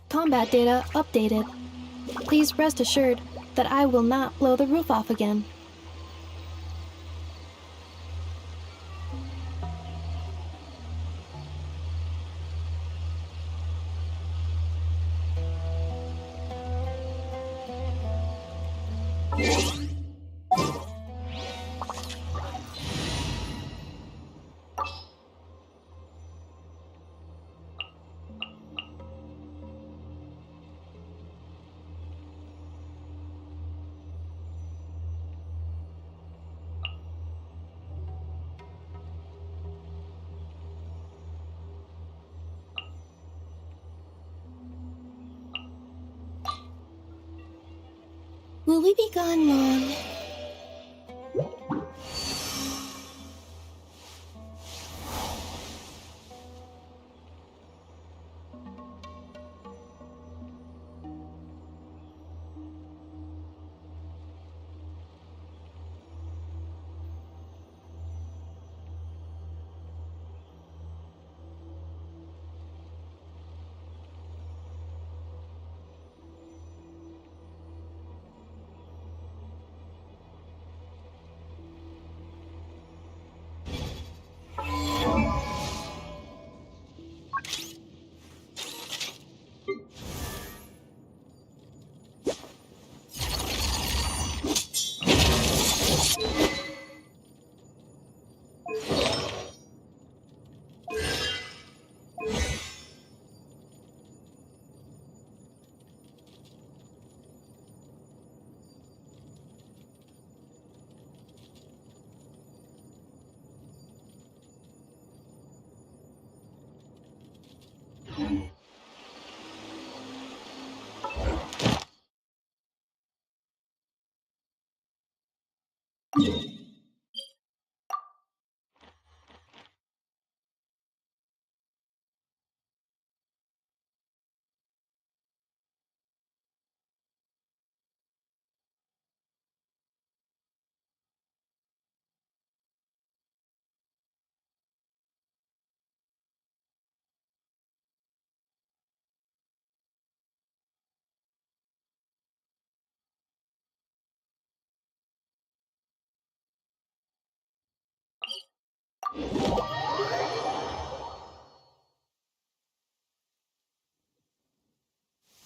Combat data updated. Please rest assured that I will not blow the roof off again. Will we be gone long?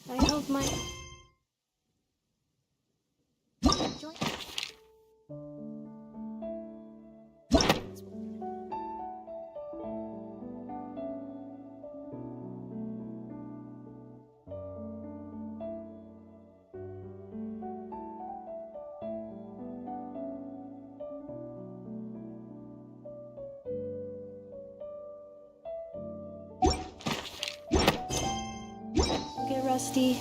I hope my... Get rusty.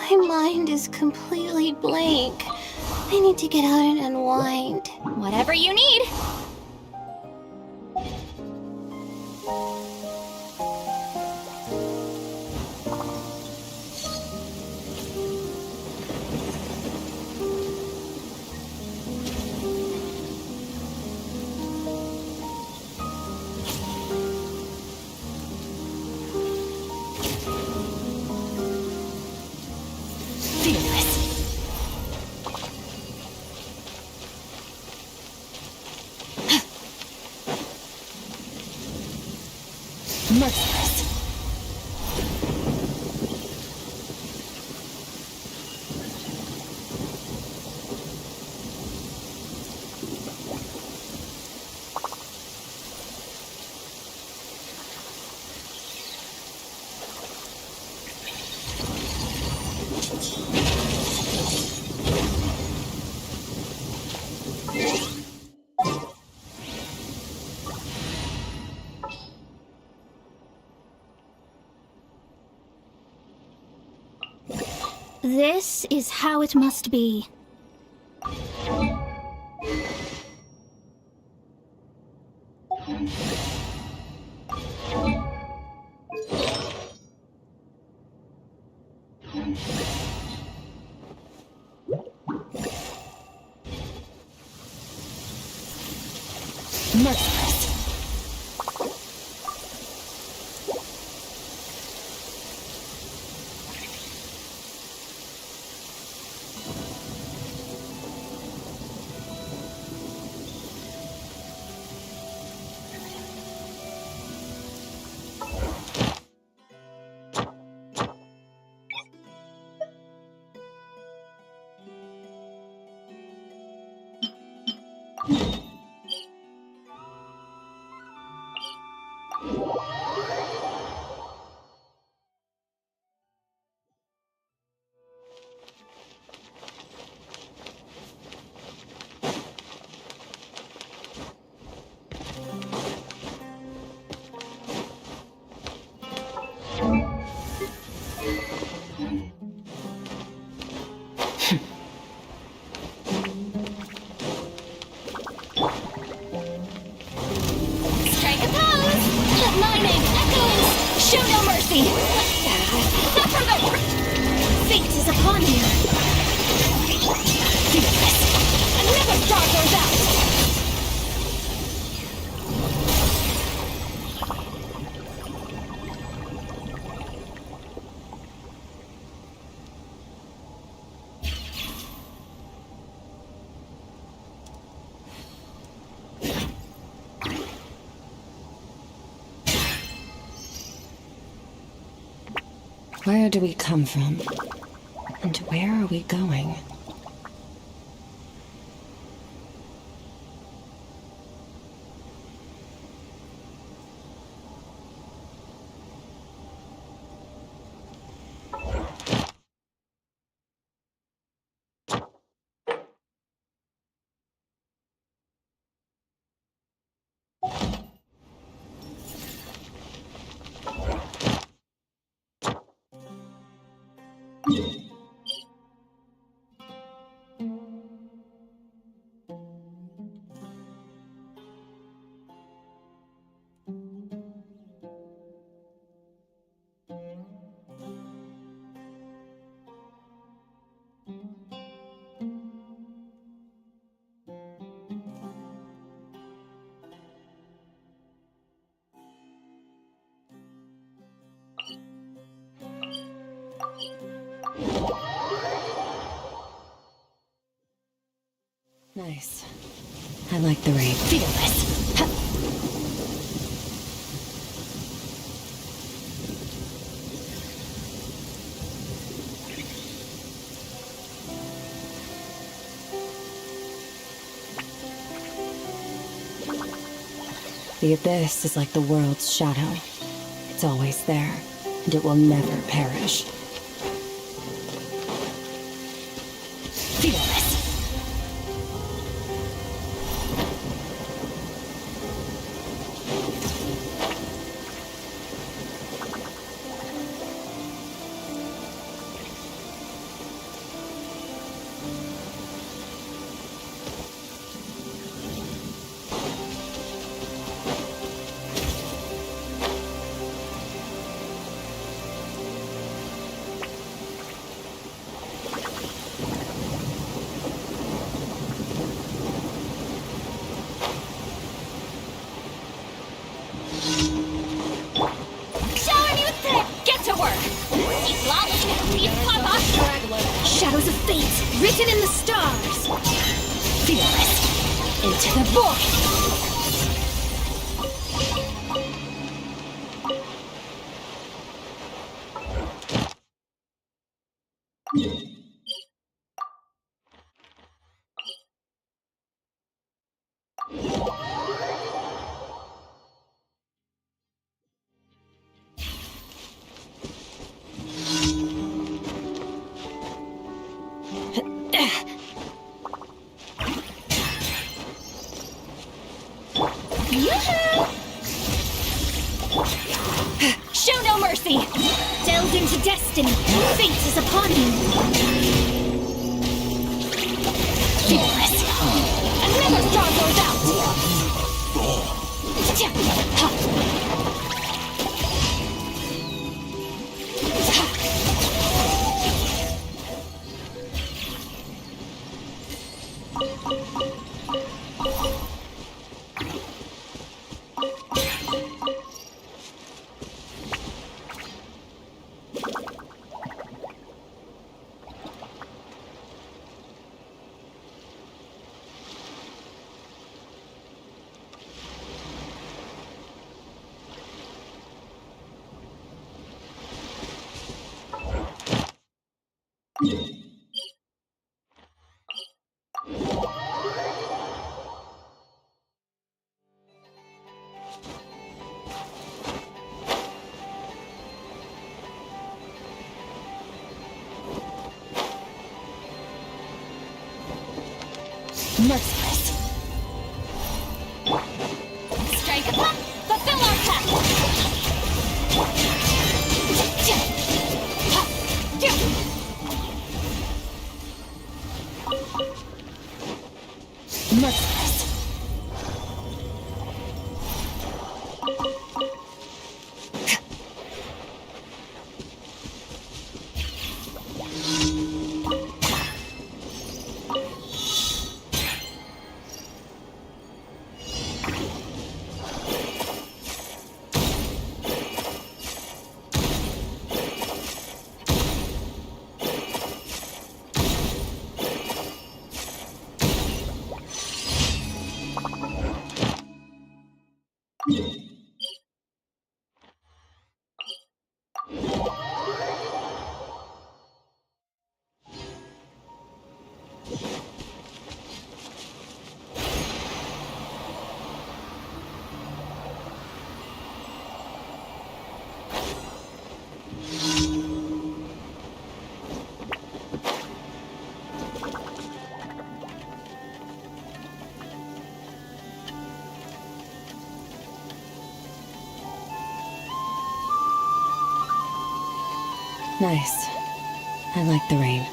My mind is completely blank. I need to get out and unwind. Whatever you need. Merciless. This is how it must be. Merciless. Strike a pose! Let my name echoes! Show no mercy! Suffer the... Fate is upon you! Fearless! Another star goes out! Where do we come from? And where are we going? Nice. I like the rain. Fearless! Ha! The abyss is like the world's shadow. It's always there, and it will never perish. Fearless! Shadows of fate, written in the stars. Fearless, into the void. Yoo-hoo! Show no mercy! Delve into destiny. Fate is upon you. Fearless. Another stronghold out! Merciless. Strike upon, fulfill our path. Merciless. Nice. I like the rain.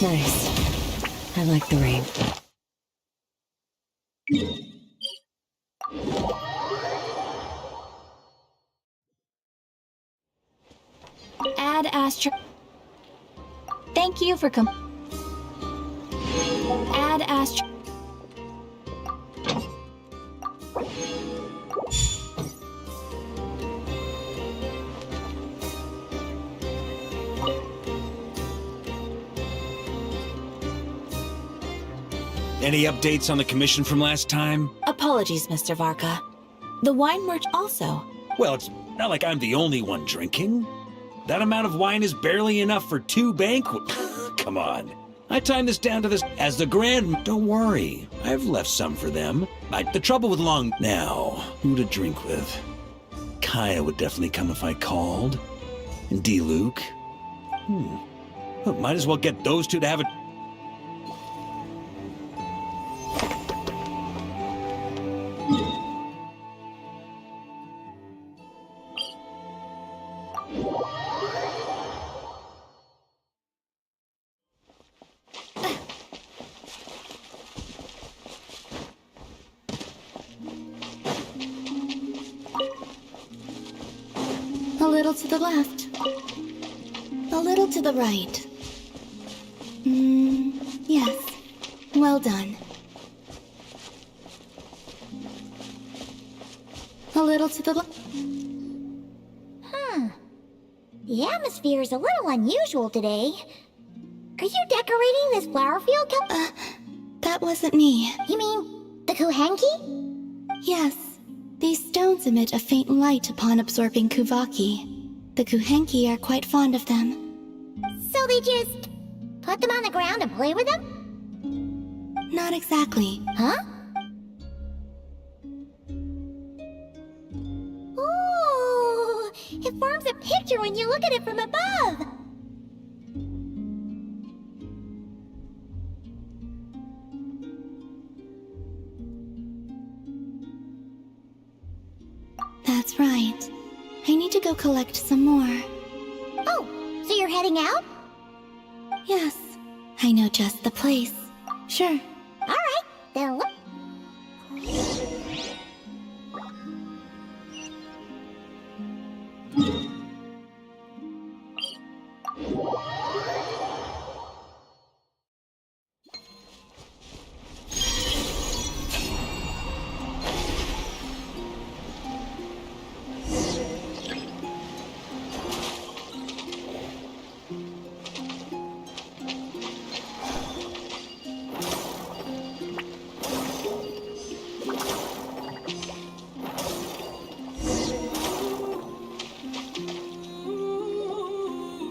Nice. I like the rain. Add Astro. Thank you for Add Astro. Any updates on the commission from last time? Apologies, Mr. Varka. The wine merchant also. Well, it's not like I'm the only one drinking. That amount of wine is barely enough for 2 banquets. Come on. I timed this down to this as the grand... Don't worry. I've left some for them. The trouble with Long... Now, who to drink with? Kaya would definitely come if I called. And D-Luke. Well, might as well get those two to have a... little to the left. A little to the right. Yes. Well done. A little to the left. The atmosphere is a little unusual today. Are you decorating this flower field, That wasn't me. You mean the Kuhanki? Yes. These stones emit a faint light upon absorbing Kuvaki. The Kuhenki are quite fond of them. So they just put them on the ground and play with them? Not exactly. Huh? Ooh, it forms a picture when you look at it from above. That's right. I need to go collect some more. Oh, so you're heading out? Yes. I know just the place. Sure. All right, then look.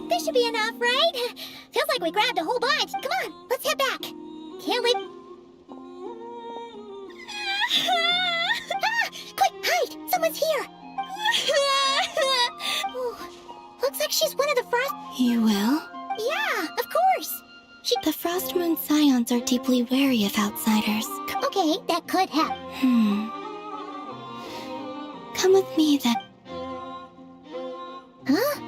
This should be enough, right? Feels like we grabbed a whole bunch. Come on, let's head back. Can't wait. Quick, hide! Someone's here. Ooh, looks like she's one of the frost. You will? Yeah, of course. The Frost Moon Scions are deeply wary of outsiders. Okay, that could happen. Come with me then. Huh?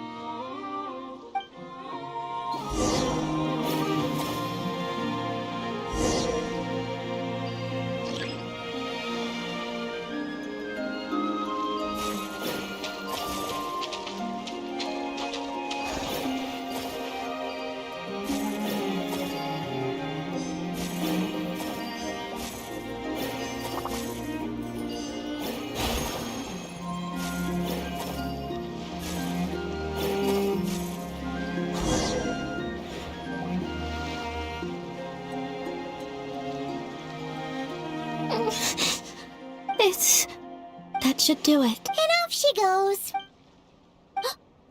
That should do it. And off she goes.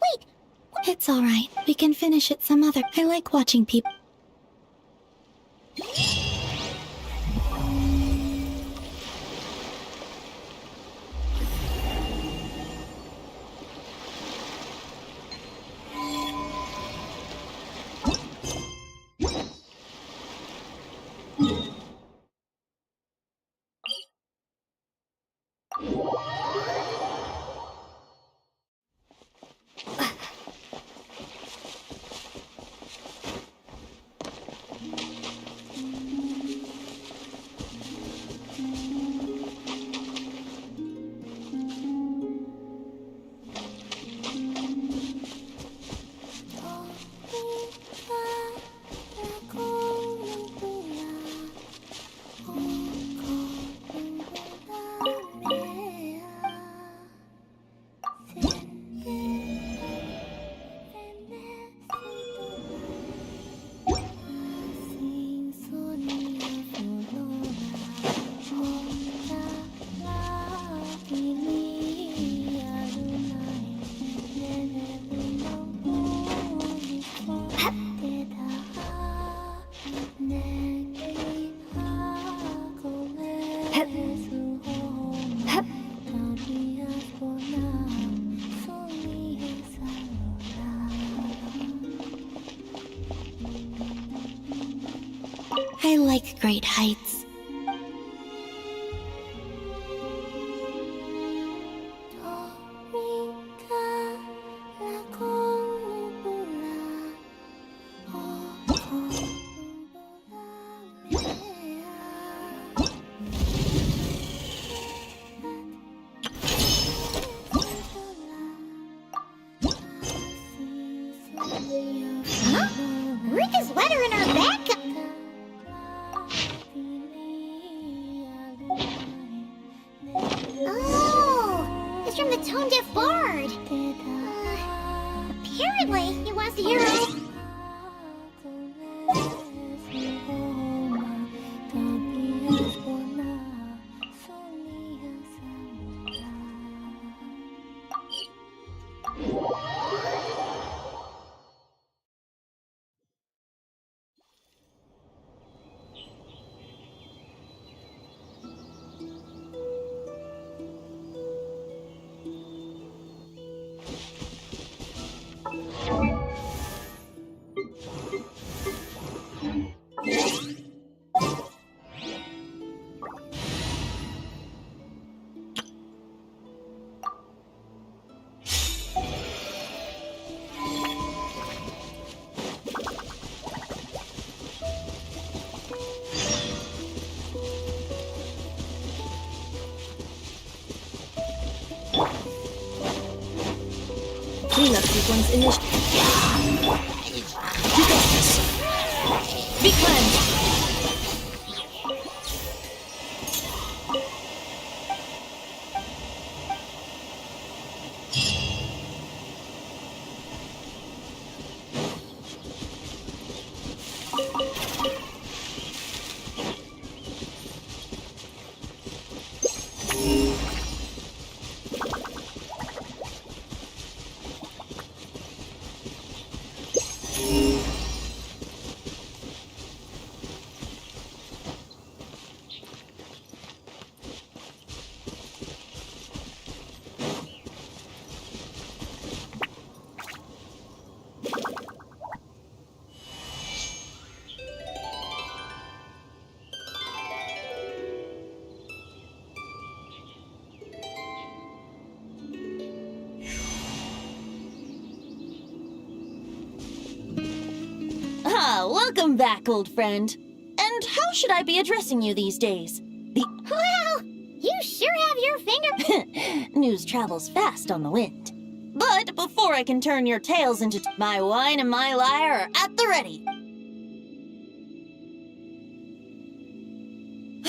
Wait, It's all right. We can finish it some other. I like watching people. I like great heights. tone-deaf bard. Apparently, he was the hero. Cleanup sequence initiated. You got this. Be cleansed. Welcome back, old friend. And how should I be addressing you these days? Well, you sure have your finger. News travels fast on the wind. But before I can turn your tales into my wine and my lyre are at the ready.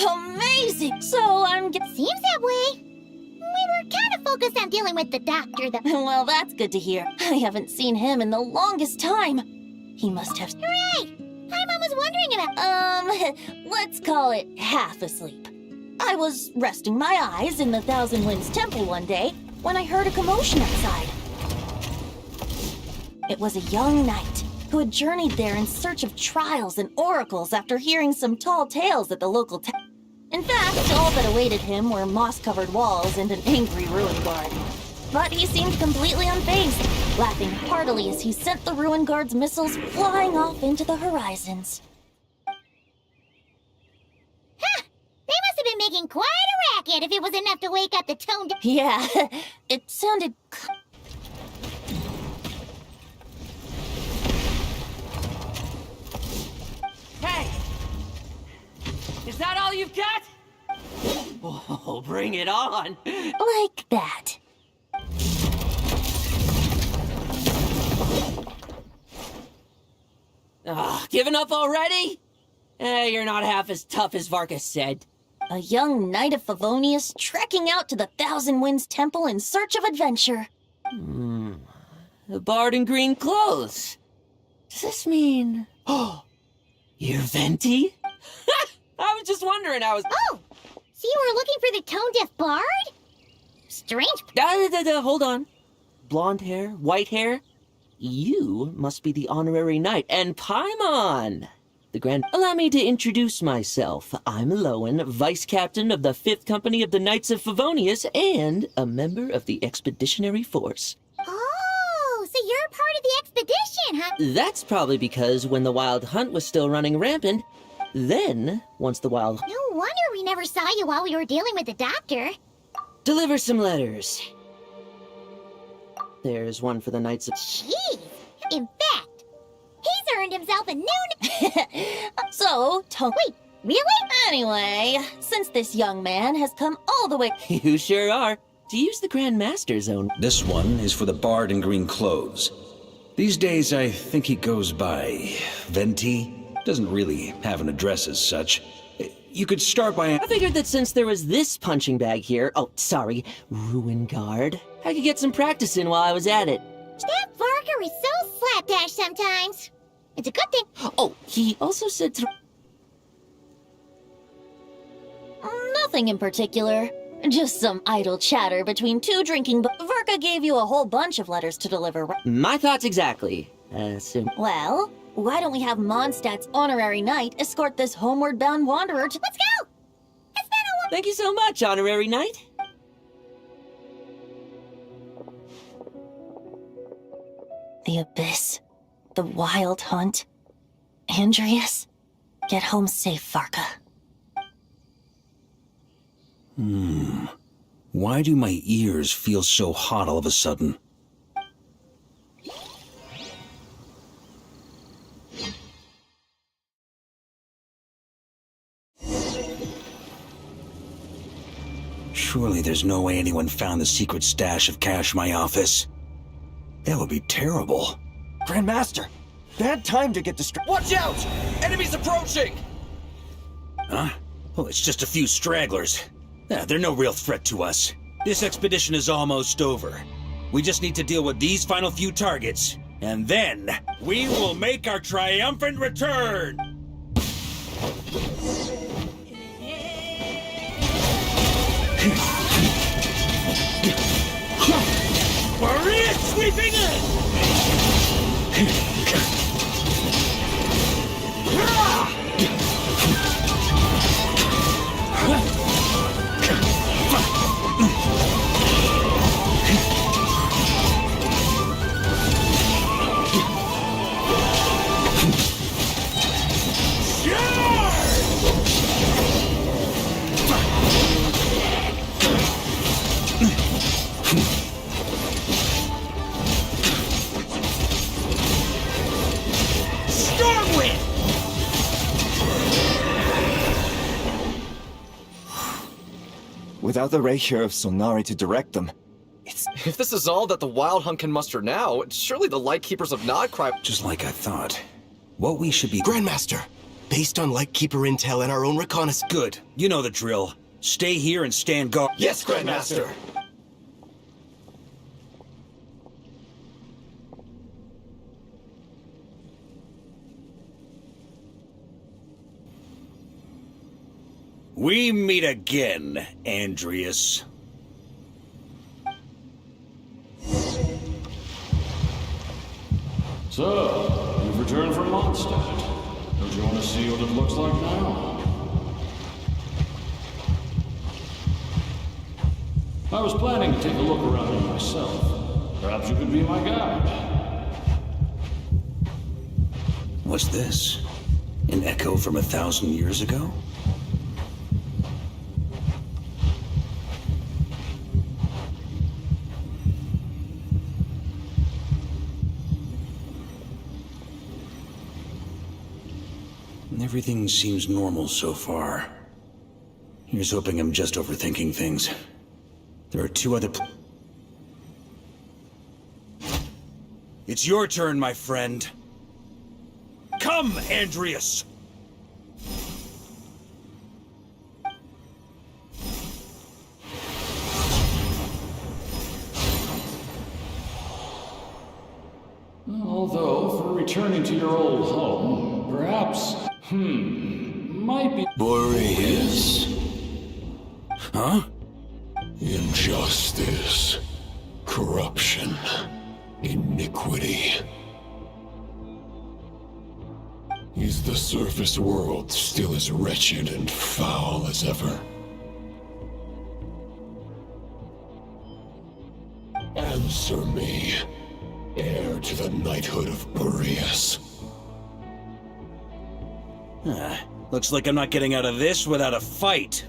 Amazing! So Seems that way. We were kind of focused on dealing with the doctor, though. Well, that's good to hear. I haven't seen him in the longest time. He must have... Right! I was wondering about... let's call it half asleep. I was resting my eyes in the Thousand Winds Temple one day when I heard a commotion outside. It was a young knight who had journeyed there in search of trials and oracles after hearing some tall tales at the local town. In fact, all that awaited him were moss-covered walls and an angry ruin guard. But he seemed completely unfazed, laughing heartily as he sent the ruin guard's missiles flying off into the horizons. Ha! They must have been making quite a racket if it was enough to wake up the tone deaf. Yeah, it sounded... Hey! Is that all you've got? Oh, bring it on! like that. Giving up already? You're not half as tough as Varka said. A young knight of Favonius trekking out to the Thousand Winds Temple in search of adventure. A bard in green clothes. Does this mean... Oh, you're Venti? I was just wondering, Oh! So you were looking for the tone-deaf bard? Strange... Hold on. Blonde hair, white hair. You must be the honorary knight, and Paimon! The Grand... Allow me to introduce myself. I'm Lowen, Vice Captain of the 5th Company of the Knights of Favonius, and a member of the Expeditionary Force. Oh, so you're part of the expedition, huh? That's probably because when the Wild Hunt was still running rampant, then, once the Wild... No wonder we never saw you while we were dealing with the doctor. Deliver some letters. There's one for the Knights of... Jeez. In fact, he's earned himself a new... So, Wait, really? Anyway, since this young man has come all the way... You sure are. To use the Grand Master's own... This one is for the bard in green clothes. These days, I think he goes by Venti. Doesn't really have an address as such. you could start by... I figured that since there was this punching bag here, oh, sorry, ruin guard, I could get some practice in while I was at it. That Barker is so slapdash sometimes. It's a good thing. Oh, he also said Nothing in particular. Just some idle chatter between two drinking Verka gave you a whole bunch of letters to deliver. my thoughts exactly. Well, why don't we have Mondstadt's honorary knight escort this homeward bound wanderer to... Let's go! It's been a while. Thank you so much, honorary knight. The Abyss. The Wild Hunt. Andreas. Get home safe, Varka. Why do my ears feel so hot all of a sudden? Surely there's no way anyone found the secret stash of cash in my office. That would be terrible. Grandmaster, bad time to get distracted. Watch out! Enemies approaching! Huh? Oh, it's just a few stragglers. They're no real threat to us. This expedition is almost over. We just need to deal with these final few targets, and then we will make our triumphant return! Maria sweeping in! Without the Rapier of Solnari to direct them, If this is all that the Wild Hunt can muster now, surely the Lightkeepers of Nodcry... Just like I thought. What we should be... Grandmaster, based on Lightkeeper intel and our own reconnaissance... Good. You know the drill. Stay here and stand guard. Yes, Grandmaster! We meet again, Andreas. So, you've returned from Mondstadt. Don't you want to see what it looks like now? I was planning to take a look around it myself. Perhaps you could be my guide. What's this? An echo from 1,000 years ago? Everything seems normal so far. Here's hoping I'm just overthinking things. There are two other... It's your turn, my friend. Come, Andreas! Although, for returning to your old home, perhaps... might be... Boreas. Huh? Injustice. Corruption. Iniquity. Is the surface world still as wretched and foul as ever? Answer me, heir to the knighthood of Boreas. Looks like I'm not getting out of this without a fight.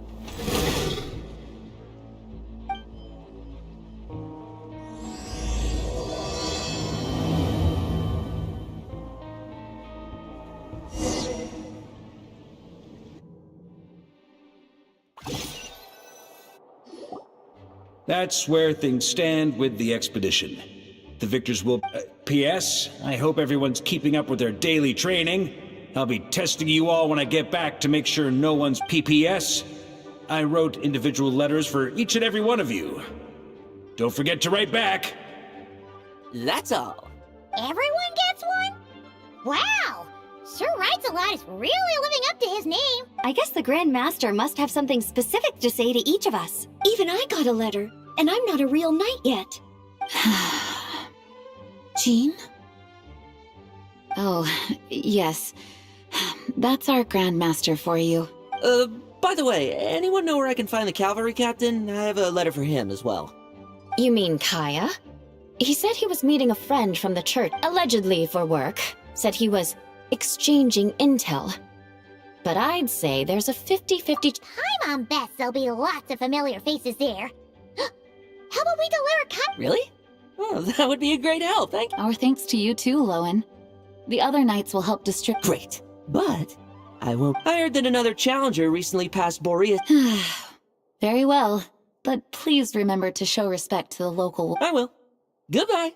That's where things stand with the expedition. The victors will... P.S. I hope everyone's keeping up with their daily training. I'll be testing you all when I get back to make sure no one's PPS. I wrote individual letters for each and every one of you. Don't forget to write back. That's all. Everyone gets one? Wow! Sir Writes-A-Lot is really living up to his name. I guess the Grand Master must have something specific to say to each of us. Even I got a letter, and I'm not a real knight yet. Jean? Oh, yes. That's our Grandmaster for you. By the way, anyone know where I can find the cavalry captain? I have a letter for him as well. You mean Kaya? He said he was meeting a friend from the church, allegedly for work. Said he was exchanging intel. But I'd say there's a 50-50... Paimon bets there'll be lots of familiar faces there. How about we deliver Really? Oh, that would be a great help, thank you. Our thanks to you too, Lowen. The other knights will help distribute... Great, but I won't... I heard that another challenger recently passed Boreas. Very well, but please remember to show respect to the local... I will. Goodbye.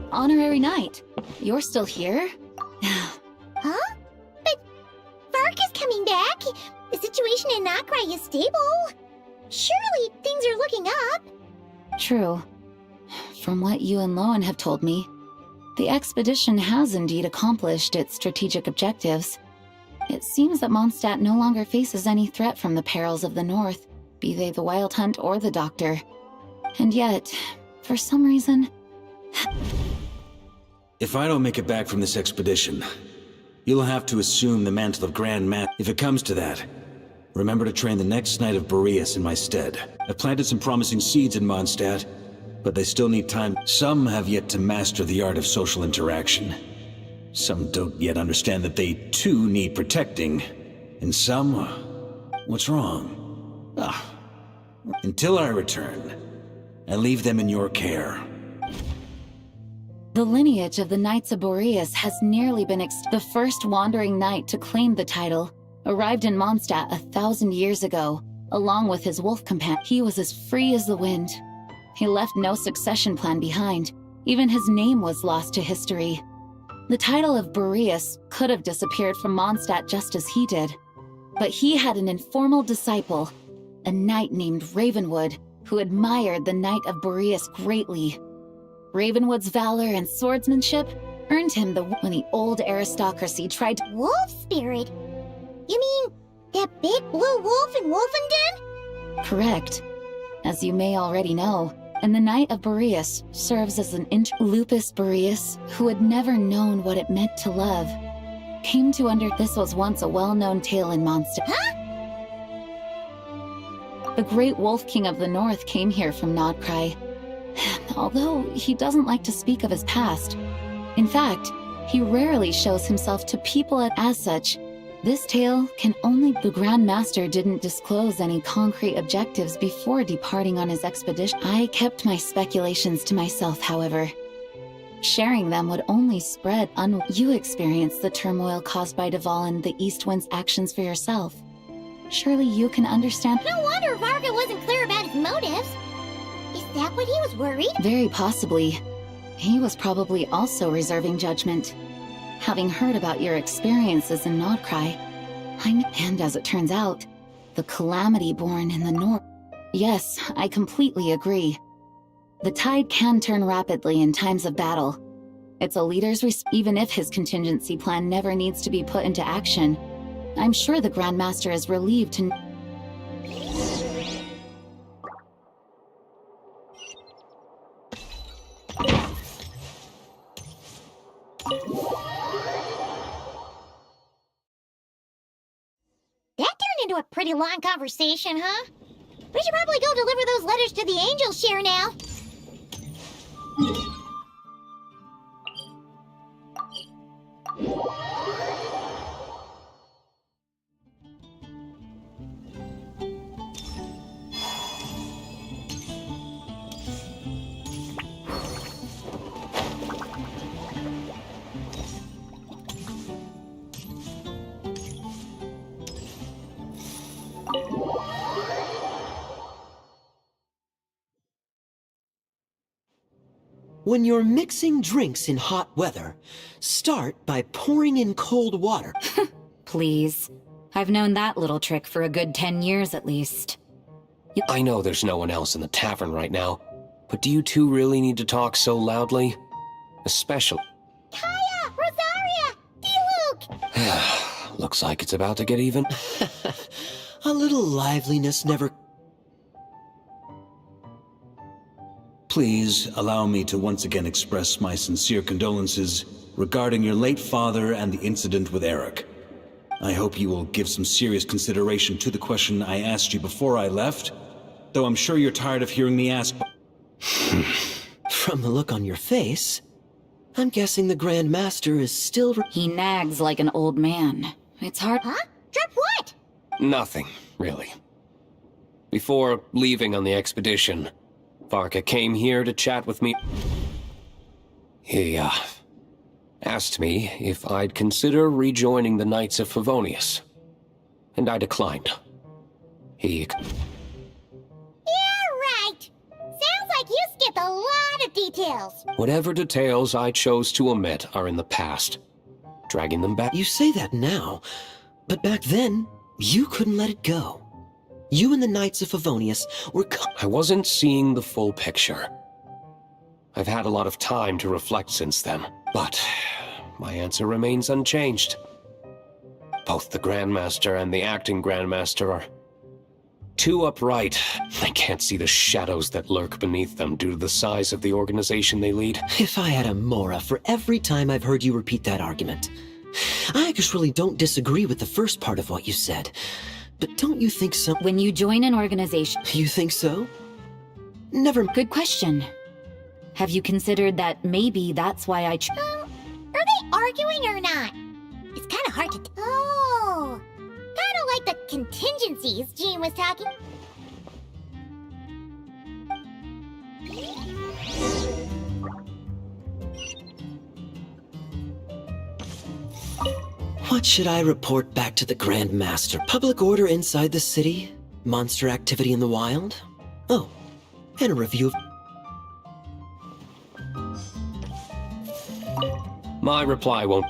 Honorary Knight, you're still here? Huh? But Vark is coming back. The situation in Nokrai is stable. Surely things are looking up. True. From what you and Lowen have told me, the expedition has indeed accomplished its strategic objectives. It seems that Mondstadt no longer faces any threat from the perils of the North, be they the Wild Hunt or the Doctor. And yet, for some reason... If I don't make it back from this expedition, you'll have to assume the mantle of Grand Master. If it comes to that, remember to train the next Knight of Boreas in my stead. I've planted some promising seeds in Mondstadt, but they still need time. Some have yet to master the art of social interaction. Some don't yet understand that they too need protecting. And some... What's wrong? Until I return, I leave them in your care. The lineage of the Knights of Boreas has nearly been The first wandering knight to claim the title arrived in Mondstadt 1,000 years ago, along with his wolf companion. He was as free as the wind. He left no succession plan behind. Even his name was lost to history. The title of Boreas could have disappeared from Mondstadt just as he did. But he had an informal disciple, a knight named Ravenwood, who admired the Knight of Boreas greatly. Ravenwood's valor and swordsmanship earned him when the old aristocracy tried to— Wolf spirit? You mean that big blue wolf in Wolfenden? Correct. As you may already know, and the Knight of Boreas serves as an Lupus Boreas, who had never known what it meant to love, came to this was once a well-known tale in Mondstadt. Huh? The great Wolf King of the North came here from Nokrai. Although he doesn't like to speak of his past. In fact, he rarely shows himself to people as such. This tale can only... The Grand Master didn't disclose any concrete objectives before departing on his expedition. I kept my speculations to myself, however. Sharing them would only spread You experienced the turmoil caused by Duvall and the East Wind's actions for yourself. Surely you can understand... No wonder Varga wasn't clear about his motives. Is that what he was worried? Very possibly. He was probably also reserving judgment. Having heard about your experiences in Nokrai, and as it turns out, The calamity born in the north. Yes, I completely agree. The tide can turn rapidly in times of battle. It's a leader's even if his contingency plan never needs to be put into action. I'm sure the Grandmaster is relieved to... That turned into a pretty long conversation, huh? We should probably go deliver those letters to the angel share now. When you're mixing drinks in hot weather, start by pouring in cold water. Please. I've known that little trick for a good 10 years at least. I know there's no one else in the tavern right now, but do you two really need to talk so loudly? Especially... Kaya! Rosaria! D-Luke! Looks like it's about to get even. A little liveliness never... Please allow me to once again express my sincere condolences regarding your late father and the incident with Eric. I hope you will give some serious consideration to the question I asked you before I left, though I'm sure you're tired of hearing me ask... From the look on your face, I'm guessing the Grand Master is still... He nags like an old man. It's hard... Huh? Drop what? Nothing, really. Before leaving on the expedition, Varka came here to chat with me. He, asked me if I'd consider rejoining the Knights of Favonius. And I declined. He... Yeah, right. Sounds like you skipped a lot of details. Whatever details I chose to omit are in the past. Dragging them back... You say that now, but back then, you couldn't let it go. You and the Knights of Favonius were... I wasn't seeing the full picture. I've had a lot of time to reflect since then, but my answer remains unchanged. Both the Grandmaster and the acting Grandmaster are too upright. I can't see the shadows that lurk beneath them due to the size of the organization they lead. If I had a Mora for every time I've heard you repeat that argument. I just really don't disagree with the first part of what you said. But don't you think so? When you join an organization... You think so? Never... Good question. Have you considered that maybe that's why I... Are they arguing or not? It's kind of hard to... Oh! Kind of like the contingencies Jean was talking... What should I report back to the Grand Master? Public order inside the city? Monster activity in the wild? Oh, and a review of... My reply won't...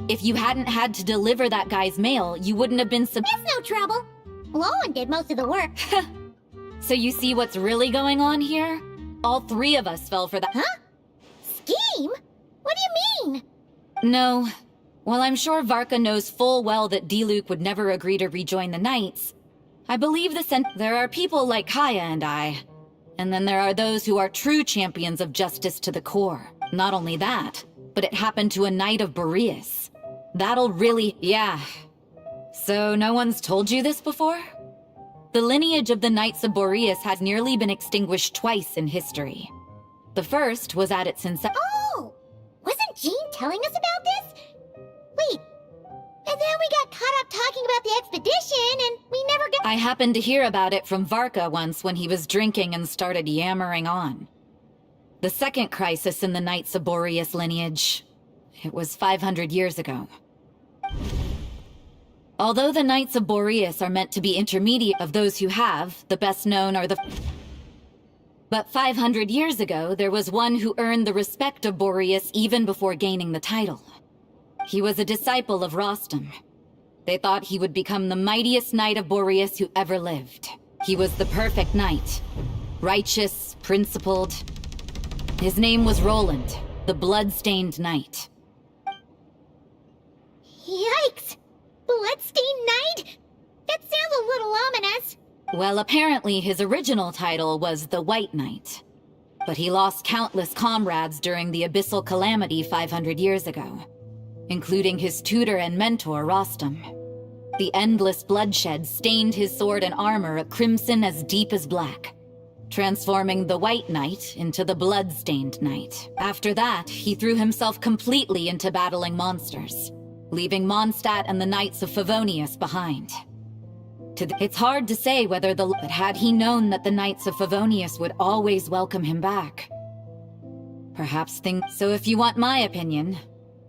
If you hadn't had to deliver that guy's mail, you wouldn't have been It's no trouble. Lowen did most of the work. So you see what's really going on here? All three of us fell for that. Huh? Scheme? What do you mean? No. While I'm sure Varka knows full well that D-Luke would never agree to rejoin the Knights, I believe there are people like Kaya and I. And then there are those who are true champions of justice to the core. Not only that, but it happened to a Knight of Boreas. That'll really... yeah. So no one's told you this before? The lineage of the Knights of Boreas has nearly been extinguished twice in history. The first was at its inception. Oh! Wasn't Jean telling us about this? Wait. And then we got caught up talking about the expedition, and we never got... I happened to hear about it from Varka once when he was drinking and started yammering on. The second crisis in the Knights of Boreas lineage. It was 500 years ago. Although the Knights of Boreas are meant to be intermediate of those who have, the best known are the... But 500 years ago, there was one who earned the respect of Boreas even before gaining the title. He was a disciple of Rostam. They thought he would become the mightiest knight of Boreas who ever lived. He was the perfect knight. Righteous, principled. His name was Roland, the blood-stained knight. Yikes! Bloodstained Knight? That sounds a little ominous. Well, apparently his original title was the White Knight. But he lost countless comrades during the Abyssal Calamity 500 years ago, including his tutor and mentor, Rostam. The endless bloodshed stained his sword and armor a crimson as deep as black, transforming the White Knight into the Blood-Stained Knight. After that, he threw himself completely into battling monsters, leaving Mondstadt and the Knights of Favonius behind. It's hard to say whether but had he known that the Knights of Favonius would always welcome him back. Perhaps So if you want my opinion,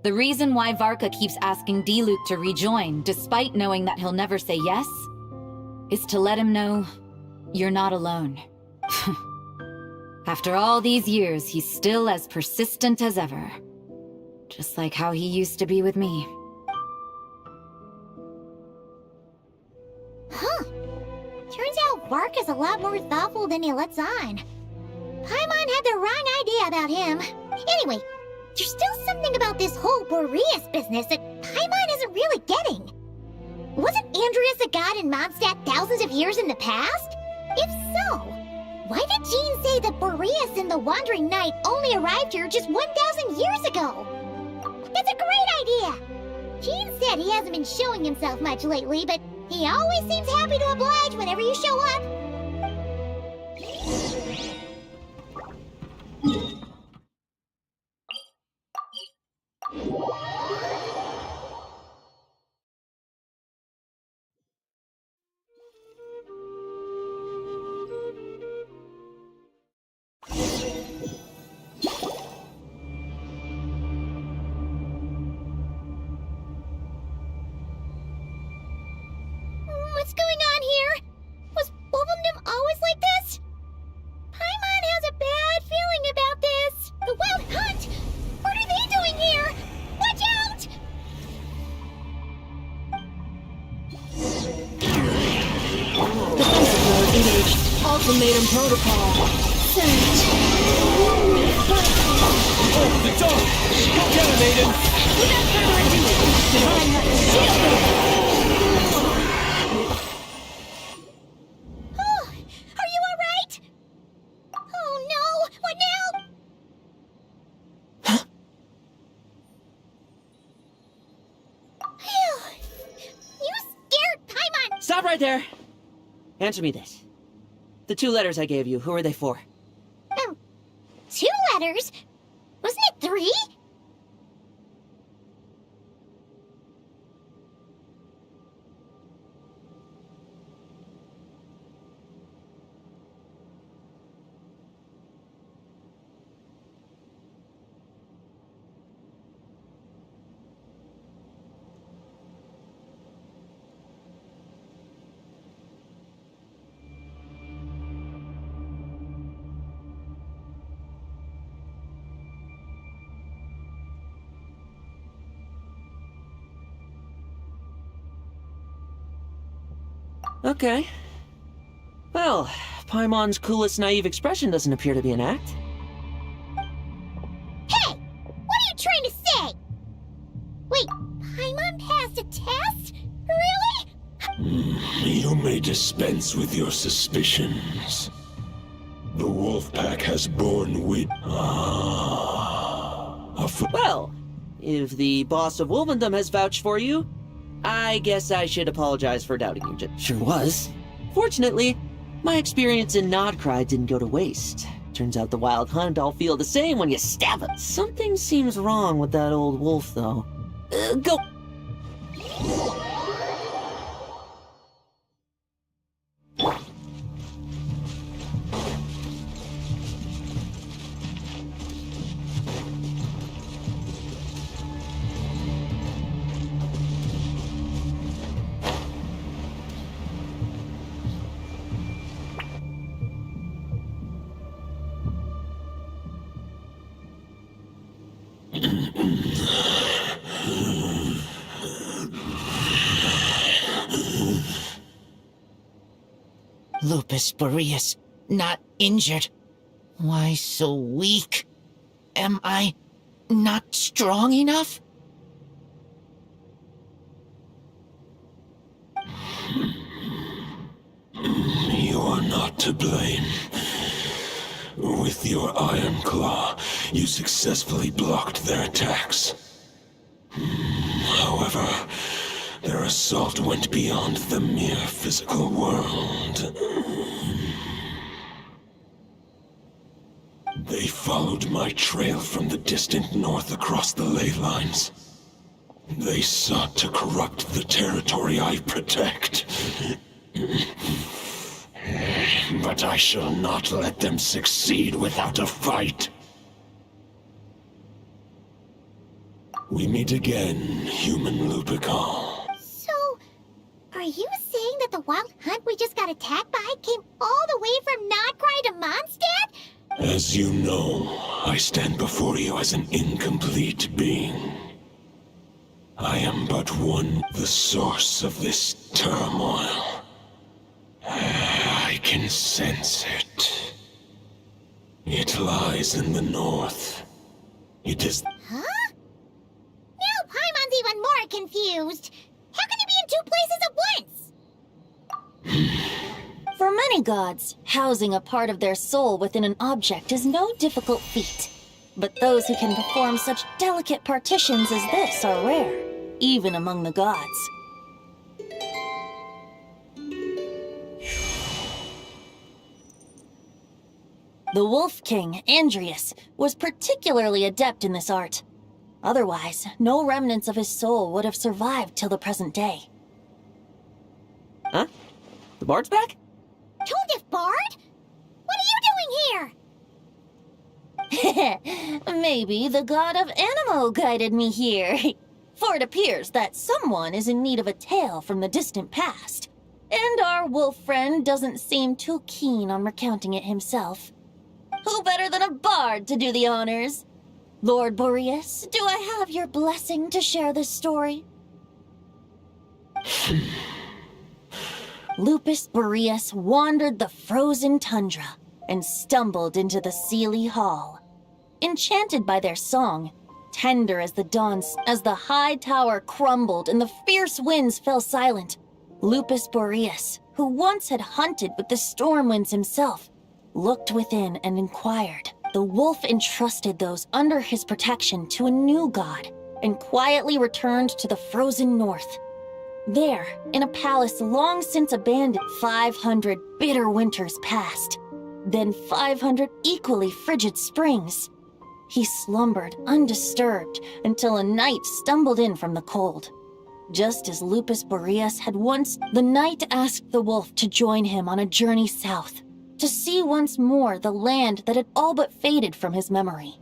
the reason why Varka keeps asking Diluc to rejoin, despite knowing that he'll never say yes, is to let him know you're not alone. After all these years, he's still as persistent as ever. Just like how he used to be with me. Huh. Turns out Varka's a lot more thoughtful than he lets on. Paimon had the wrong idea about him. Anyway, there's still something about this whole Boreas business that Paimon isn't really getting. Wasn't Andreas a god in Mondstadt thousands of years in the past? If so, why did Jean say that Boreas and the Wandering Knight only arrived here just 1,000 years ago? That's a great idea! Jean said he hasn't been showing himself much lately, but he always seems happy to oblige whenever you show up. What's going on here? Was Wolvendom always like this? Paimon has a bad feeling about this. The Wild Hunt? What are they doing here? Watch out! Defensive mode engaged. Ultimatum protocol. Sent. Oh, the dog! Go get him, Aiden! Without further ado, Divine Knight, shield! Oh, are you alright? Oh no, what now? You scared Paimon! Stop right there! Answer me this. The 2 letters I gave you, who are they for? 2 letters? Wasn't it 3? Okay. Well, Paimon's coolest naive expression doesn't appear to be an act. Hey! What are you trying to say? Wait, Paimon passed a test? Really? You may dispense with your suspicions. The Wolfpack has borne wit. Well, if the boss of Wolvendom has vouched for you, I guess I should apologize for doubting you. Sure was. Fortunately, my experience in Nodcry didn't go to waste. Turns out the Wild Hunt all feel the same when you stab it. Something seems wrong with that old wolf, though. Go! Lupus Boreas, not injured. Why so weak? Am I not strong enough? You are not to blame. With your Iron Claw, you successfully blocked their attacks. However, their assault went beyond the mere physical world. They followed my trail from the distant north across the ley lines. They sought to corrupt the territory I protect. But I shall not let them succeed without a fight. We meet again, human Lupical. So, are you saying that the wild hunt we just got attacked by came all the way from Notcry to Mondstadt? As you know, I stand before you as an incomplete being. I am but one, the source of this turmoil. I can sense it. It lies in the north. It is... Huh? Now Paimon's even more confused. How can he be in two places at once? For many gods, housing a part of their soul within an object is no difficult feat. But those who can perform such delicate partitions as this are rare, even among the gods. The Wolf King, Andrias, was particularly adept in this art. Otherwise, no remnants of his soul would have survived till the present day. Huh? The bard's back? Toadif Bard? What are you doing here? Maybe the god of Anemo guided me here. For it appears that someone is in need of a tale from the distant past. And our wolf friend doesn't seem too keen on recounting it himself. Who better than a bard to do the honors? Lord Boreas, do I have your blessing to share this story? Lupus Boreas wandered the frozen tundra and stumbled into the Seelie Hall. Enchanted by their song, tender as the dawn, as the high tower crumbled and the fierce winds fell silent, Lupus Boreas, who once had hunted with the storm winds himself, looked within and inquired. The wolf entrusted those under his protection to a new god and quietly returned to the frozen north. There, in a palace long since abandoned, 500 bitter winters passed. Then 500 equally frigid springs. He slumbered undisturbed until a night stumbled in from the cold. Just as Lupus Boreas had once, the night asked the wolf to join him on a journey south, to see once more the land that had all but faded from his memory.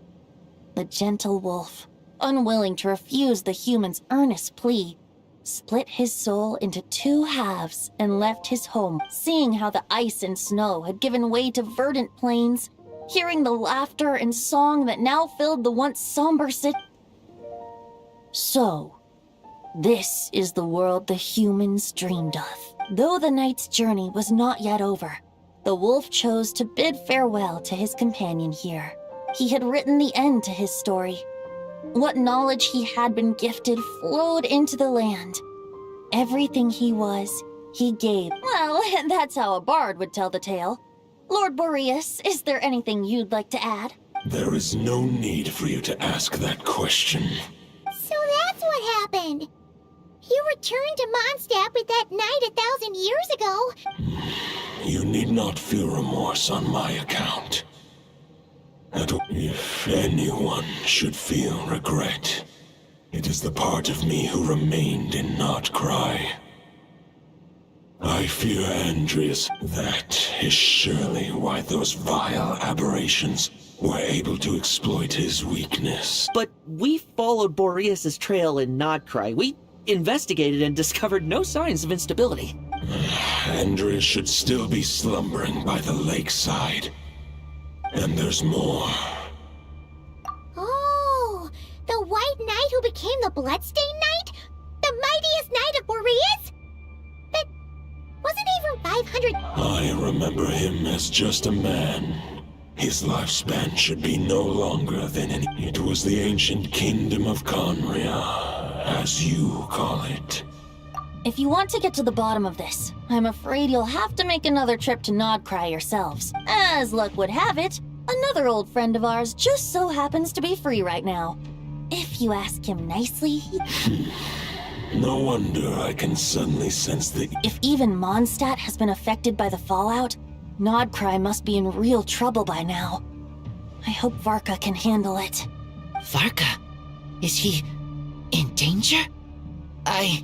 The gentle wolf, unwilling to refuse the human's earnest plea, split his soul into two halves and left his home, seeing how the ice and snow had given way to verdant plains, hearing the laughter and song that now filled the once somber city. So, this is the world the humans dreamed of. Though the night's journey was not yet over, the wolf chose to bid farewell to his companion here. He had written the end to his story. What knowledge he had been gifted flowed into the land. Everything he was, he gave. Well, that's how a bard would tell the tale. Lord Boreas, is there anything you'd like to add? There is no need for you to ask that question. So that's what happened. You returned to Mondstadt with that night 1,000 years ago. You need not feel remorse on my account. And if anyone should feel regret, it is the part of me who remained in Notcry. I fear Andrias. That is surely why those vile aberrations were able to exploit his weakness. But we followed Boreas' trail in Notcry. We investigated and discovered no signs of instability. Andrias should still be slumbering by the lakeside. And there's more. Oh, the White Knight who became the Bloodstained Knight? The mightiest knight of Boreas? But wasn't he from 500... I remember him as just a man. His lifespan should be no longer than It was the ancient kingdom of Conria, as you call it. If you want to get to the bottom of this, I'm afraid you'll have to make another trip to Nodcry yourselves. As luck would have it, another old friend of ours just so happens to be free right now. If you ask him nicely, No wonder I can suddenly sense the... If even Mondstadt has been affected by the fallout, Nodcry must be in real trouble by now. I hope Varka can handle it. Varka? Is he in danger? I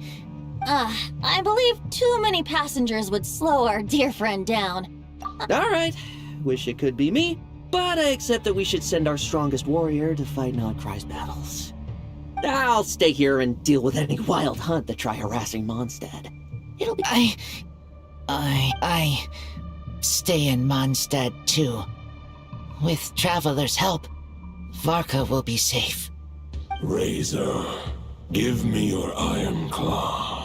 believe too many passengers would slow our dear friend down. Alright, wish it could be me, but I accept that we should send our strongest warrior to fight Nodcry's battles. I'll stay here and deal with any wild hunt that try harassing Mondstadt. It'll be... I stay in Mondstadt too. With Traveler's help, Varka will be safe. Razor, give me your iron claw.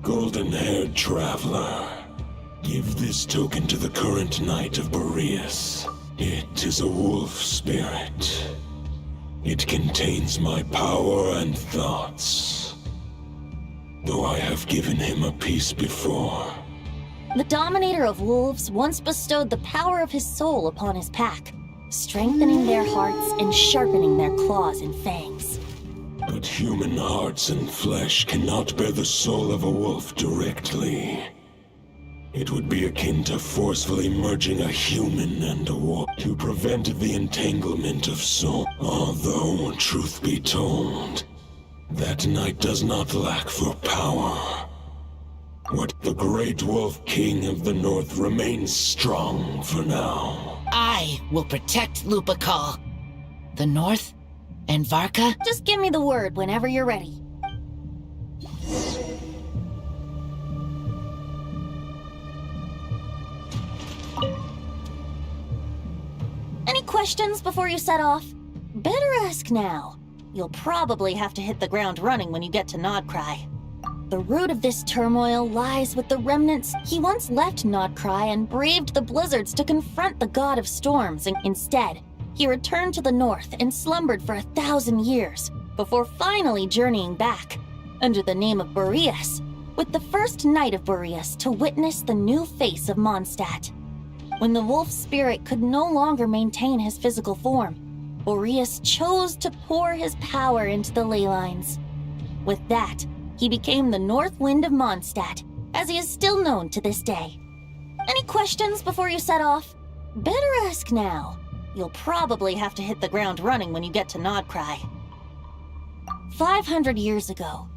Golden-haired traveler, give this token to the current knight of Boreas. It is a wolf spirit. It contains my power and thoughts, though I have given him a piece before. The Dominator of Wolves once bestowed the power of his soul upon his pack, strengthening their hearts and sharpening their claws and fangs. But human hearts and flesh cannot bear the soul of a wolf directly. It would be akin to forcefully merging a human and a wolf to prevent the entanglement of soul. Although, truth be told, that knight does not lack for power. What the Great Wolf King of the North remains strong for now. I will protect Lupakal. The North and Varka? Just give me the word whenever you're ready. Any questions before you set off? Better ask now. You'll probably have to hit the ground running when you get to Nodcry. The root of this turmoil lies with the remnants. He once left Nodcry and braved the blizzards to confront the god of storms, and instead, he returned to the north and slumbered for 1,000 years, before finally journeying back, under the name of Boreas, with the first knight of Boreas to witness the new face of Mondstadt. When the wolf spirit could no longer maintain his physical form, Boreas chose to pour his power into the ley lines. With that, he became the North Wind of Mondstadt, as he is still known to this day. Any questions before you set off? Better ask now. You'll probably have to hit the ground running when you get to Nodcry. 500 years ago,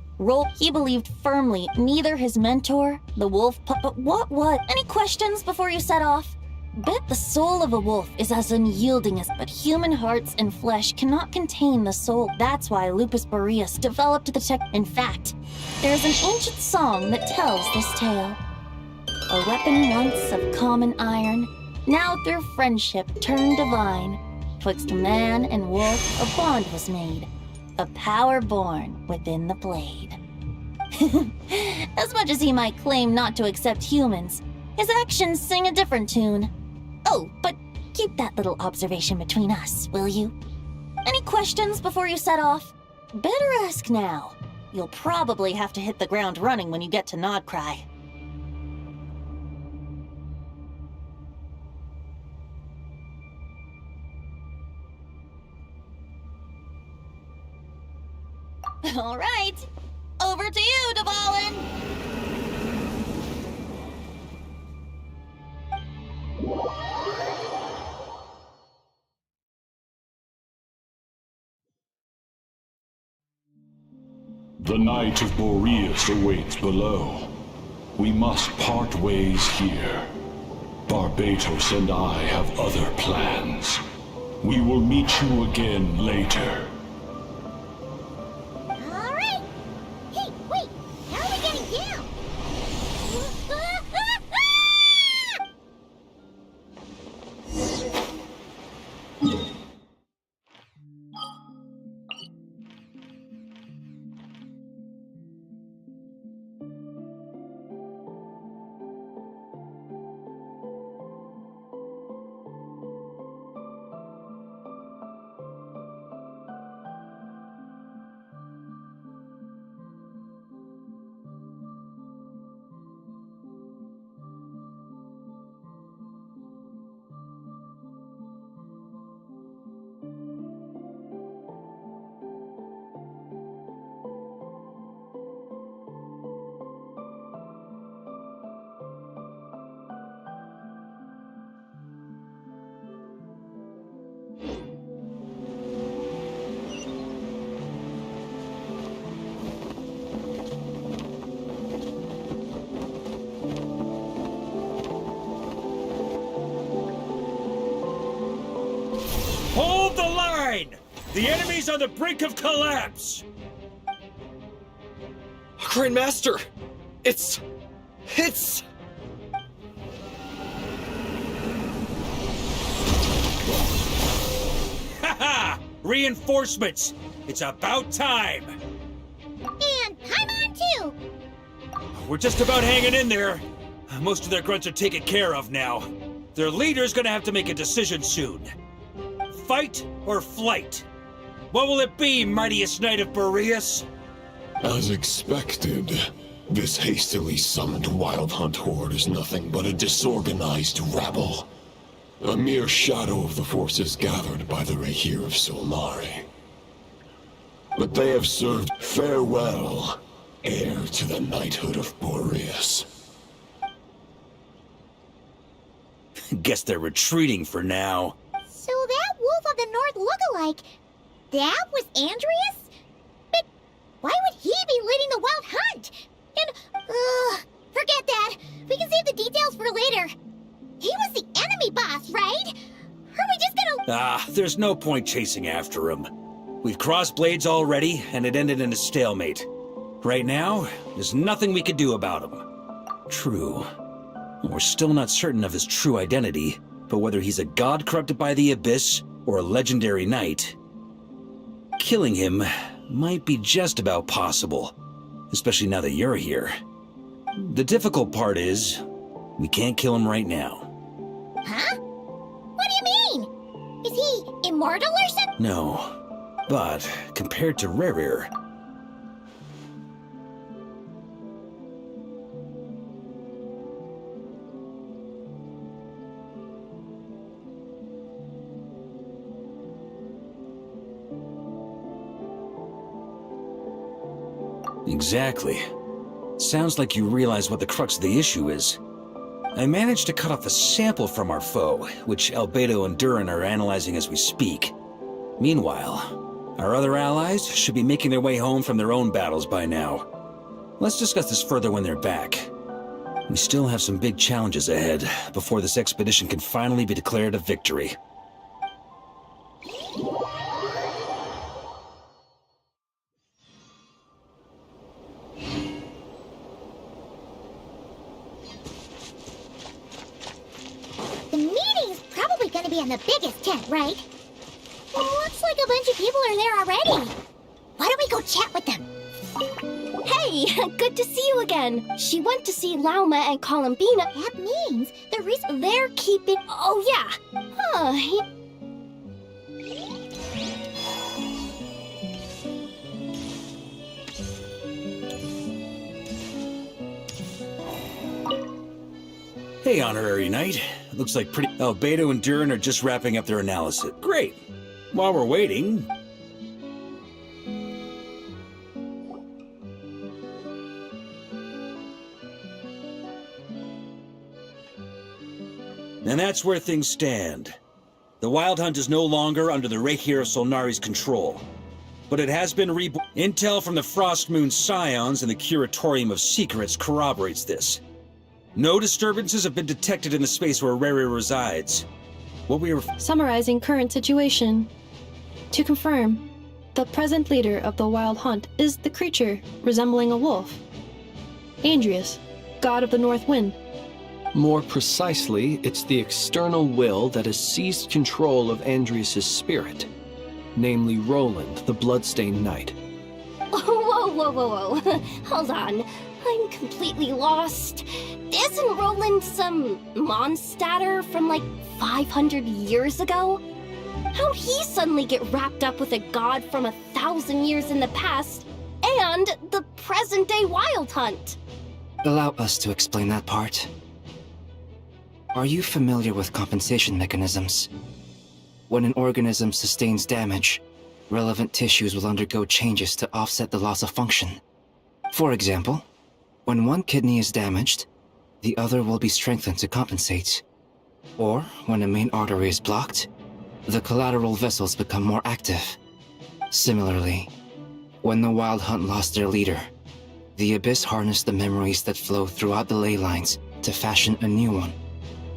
he believed firmly neither his mentor, the wolf but what? Any questions before you set off? Bet the soul of a wolf is as unyielding as, but human hearts and flesh cannot contain the soul. That's why Lupus Boreas developed the tech. In fact, there's an ancient song that tells this tale. A weapon once of common iron, now through friendship turned divine. Twixt man and wolf a bond was made, a power born within the blade. As much as he might claim not to accept humans, his actions sing a different tune. Oh, but keep that little observation between us, will you? Any questions before you set off? Better ask now. You'll probably have to hit the ground running when you get to Nodcry. All right, over to you, Dvalin! The Knight of Boreas awaits below. We must part ways here. Barbatos and I have other plans. We will meet you again later. Alright! Hey, wait! How are we getting down? line! The enemy's on the brink of collapse! Grandmaster! It's... Haha! Reinforcements! It's about time! And Paimon too! We're just about hanging in there. Most of their grunts are taken care of now. Their leader's gonna have to make a decision soon. Fight or flight? What will it be, mightiest knight of Boreas? As expected, this hastily summoned Wild Hunt horde is nothing but a disorganized rabble. A mere shadow of the forces gathered by the Rehir of Solnari. But they have served farewell, heir to the knighthood of Boreas. Guess they're retreating for now. So that Wolf of the North lookalike, that was Andrias? But why would he be leading the Wild Hunt? And, forget that. We can save the details for later. He was the enemy boss, right? Are we just gonna... There's no point chasing after him. We've crossed blades already, and it ended in a stalemate. Right now, there's nothing we could do about him. True. We're still not certain of his true identity, but whether he's a god corrupted by the Abyss or a legendary knight, killing him might be just about possible, especially now that you're here. The difficult part is, we can't kill him right now. Huh? What do you mean? Is he immortal or something? No, but compared to Rerir, exactly. Sounds like you realize what the crux of the issue is. I managed to cut off a sample from our foe, which Albedo and Durin are analyzing as we speak. Meanwhile, our other allies should be making their way home from their own battles by now. Let's discuss this further when they're back. We still have some big challenges ahead before this expedition can finally be declared a victory. The meeting's probably gonna be in the biggest tent, right? Looks like a bunch of people are there already. Why don't we go chat with them? Hey, good to see you again. She went to see Lauma and Columbina. That means the reason they're keeping... Oh, yeah. Huh. Hey, Honorary Knight. Looks like Albedo and Durin are just wrapping up their analysis. Great. While we're waiting... And that's where things stand. The Wild Hunt is no longer under the Rehir of Solnari's control. But it has been reborn. Intel from the Frostmoon Scions and the Curatorium of Secrets corroborates this. No disturbances have been detected in the space where Rerir resides. What we are... Summarizing current situation. To confirm, the present leader of the Wild Hunt is the creature resembling a wolf. Andrias, god of the North Wind. More precisely, it's the external will that has seized control of Andrias' spirit, namely Roland, the Bloodstained Knight. Whoa. Hold on. I'm completely lost. Isn't Roland some Mondstatter from like 500 years ago? How'd he suddenly get wrapped up with a god from 1,000 years in the past and the present-day Wild Hunt? Allow us to explain that part. Are you familiar with compensation mechanisms? When an organism sustains damage, relevant tissues will undergo changes to offset the loss of function. For example, when one kidney is damaged, the other will be strengthened to compensate. Or, when a main artery is blocked, the collateral vessels become more active. Similarly, when the Wild Hunt lost their leader, the Abyss harnessed the memories that flow throughout the ley lines to fashion a new one,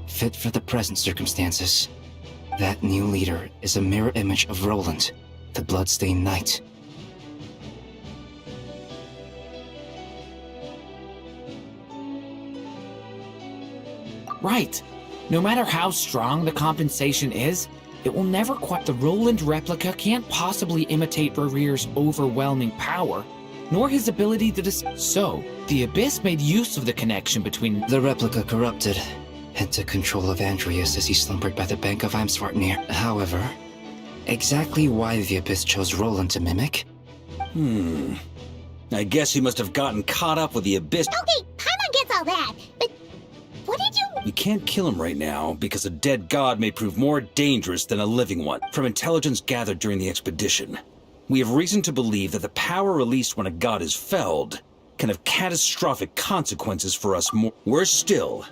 fit for the present circumstances. That new leader is a mirror image of Roland, the Bloodstained Knight. Right. No matter how strong the compensation is, it will never quite. The Roland replica can't possibly imitate Barir's overwhelming power, nor his ability to So, the Abyss made use of the connection between. The replica corrupted and took control of Andreas as he slumbered by the bank of Eimsvartnir. However, exactly why the Abyss chose Roland to mimic? I guess he must have gotten caught up with the Abyss. Okay, Paimon gets all that, but what did you... We can't kill him right now because a dead god may prove more dangerous than a living one. From intelligence gathered during the expedition, we have reason to believe that the power released when a god is felled can have catastrophic consequences for us more. Worse still,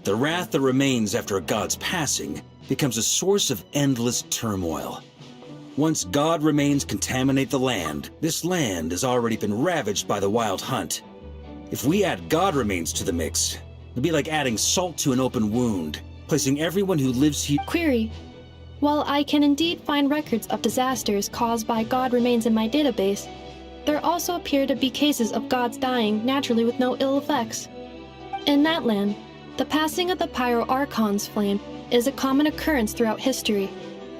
the wrath that remains after a god's passing becomes a source of endless turmoil. Once god remains contaminate the land, this land has already been ravaged by the Wild Hunt. If we add god remains to the mix, it'd be like adding salt to an open wound, placing everyone who lives here. Query. While I can indeed find records of disasters caused by god remains in my database, there also appear to be cases of gods dying naturally with no ill effects. In that land, the passing of the Pyro Archon's flame is a common occurrence throughout history,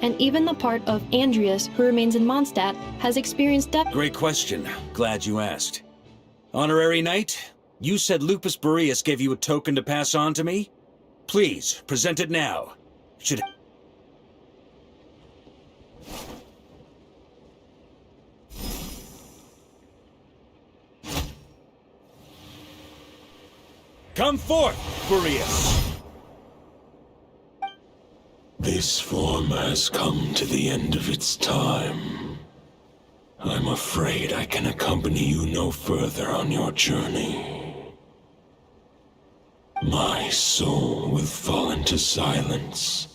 and even the part of Andreas who remains in Mondstadt has experienced death. Great question. Glad you asked. Honorary Knight, you said Lupus Boreas gave you a token to pass on to me? Please, present it now. Should... Come forth, Boreas! This form has come to the end of its time. I'm afraid I can accompany you no further on your journey. My soul will fall into silence,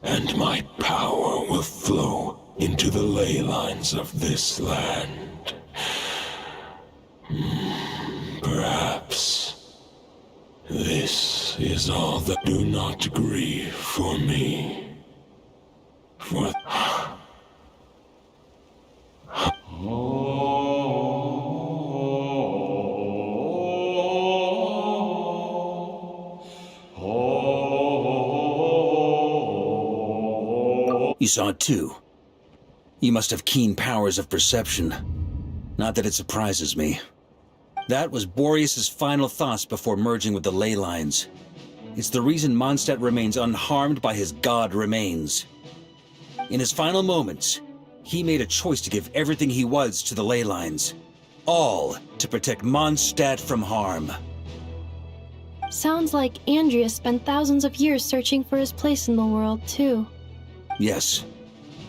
and my power will flow into the ley lines of this land. Perhaps this is all that. Do not grieve for me. For You saw it too. You must have keen powers of perception. Not that it surprises me. That was Boreas' final thoughts before merging with the ley lines. It's the reason Mondstadt remains unharmed by his god remains. In his final moments, he made a choice to give everything he was to the ley lines. All to protect Mondstadt from harm. Sounds like Andreas spent thousands of years searching for his place in the world, too. Yes.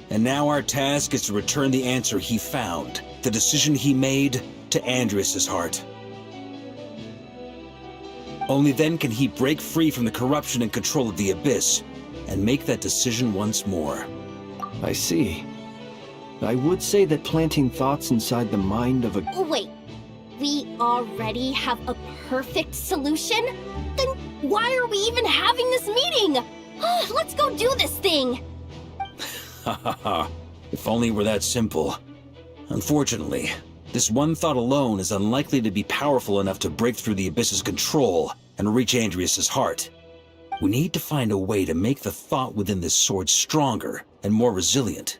And now our task is to return the answer he found, the decision he made, to Andreas' heart. Only then can he break free from the corruption and control of the Abyss, and make that decision once more. I see. I would say that planting thoughts inside the mind of a... Wait, we already have a perfect solution? Then why are we even having this meeting? Let's go do this thing! Ha ha ha. If only it were that simple. Unfortunately, this one thought alone is unlikely to be powerful enough to break through the Abyss's control and reach Andreas' heart. We need to find a way to make the thought within this sword stronger and more resilient.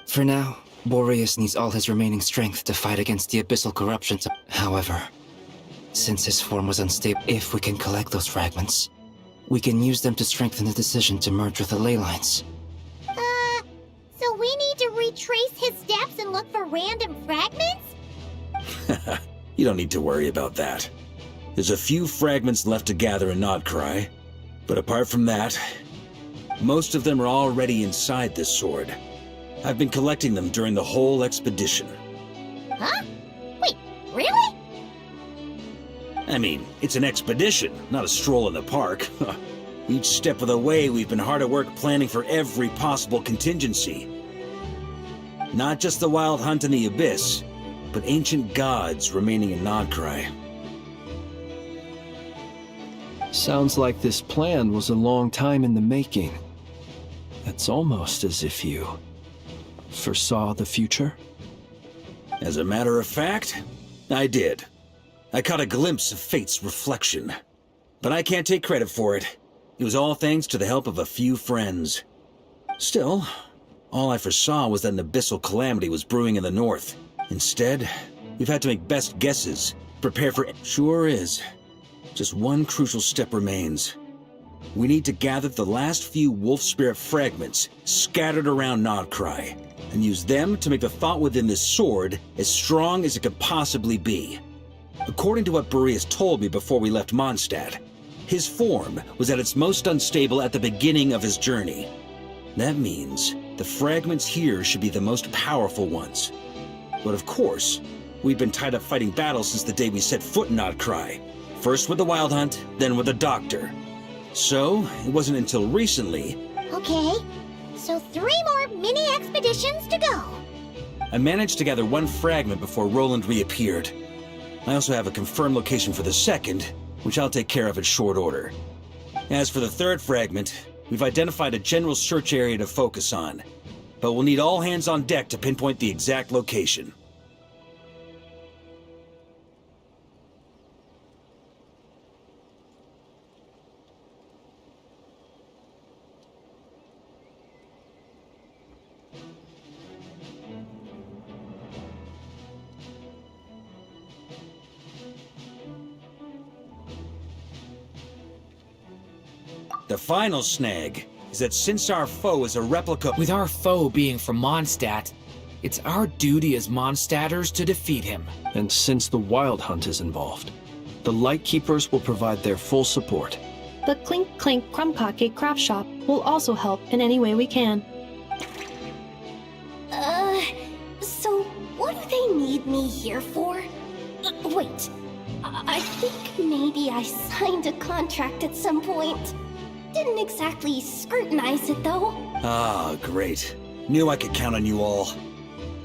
For now, Boreas needs all his remaining strength to fight against the abyssal corruptions. However, since his form was unstable, if we can collect those fragments, we can use them to strengthen the decision to merge with the ley lines. So we need to retrace his steps and look for random fragments? You don't need to worry about that. There's a few fragments left to gather in Nodcry, but apart from that, most of them are already inside this sword. I've been collecting them during the whole expedition. Huh? Wait, really? I mean, it's an expedition, not a stroll in the park. Each step of the way, we've been hard at work planning for every possible contingency. Not just the Wild Hunt in the Abyss, but ancient gods remaining in Nodcry. Sounds like this plan was a long time in the making. It's almost as if you foresaw the future. As a matter of fact, I did. I caught a glimpse of fate's reflection. But I can't take credit for it. It was all thanks to the help of a few friends. Still, all I foresaw was that an abyssal calamity was brewing in the north. Instead, we've had to make best guesses, prepare for it. Sure is. Just one crucial step remains. We need to gather the last few wolf spirit fragments scattered around Nodcry, and use them to make the thought within this sword as strong as it could possibly be. According to what Boreas told me before we left Mondstadt, his form was at its most unstable at the beginning of his journey. That means the fragments here should be the most powerful ones. But of course, we've been tied up fighting battles since the day we set foot in Nodcry. First with the Wild Hunt, then with the Doctor. So, it wasn't until recently... Okay, so 3 more mini expeditions to go. I managed to gather one fragment before Roland reappeared. I also have a confirmed location for the second, which I'll take care of in short order. As for the third fragment, we've identified a general search area to focus on, but we'll need all hands on deck to pinpoint the exact location. The final snag is that since our foe is a replica— With our foe being from Mondstadt, it's our duty as Mondstadters to defeat him. And since the Wild Hunt is involved, the Lightkeepers will provide their full support. The Clink Clink Krumkake craft shop will also help in any way we can. So what do they need me here for? Wait, I think maybe I signed a contract at some point. Didn't exactly scrutinize it, though. Ah, great. Knew I could count on you all.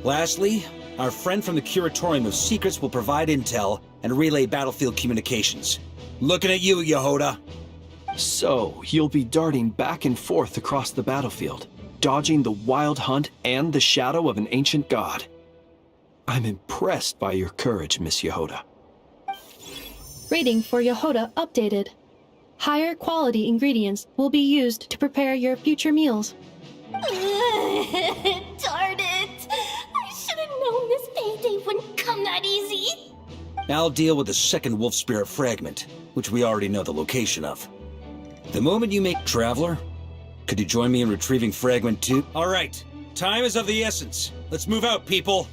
Lastly, our friend from the Curatorium of Secrets will provide intel and relay battlefield communications. Looking at you, Yehoda. So, you'll be darting back and forth across the battlefield, dodging the Wild Hunt and the shadow of an ancient god. I'm impressed by your courage, Miss Yehoda. Rating for Yehoda updated. Higher quality ingredients will be used to prepare your future meals. Darn it! I should have known this payday wouldn't come that easy. I'll deal with the second wolf spirit fragment, which we already know the location of. The moment you make Traveler, could you join me in retrieving fragment 2? All right, time is of the essence. Let's move out, people.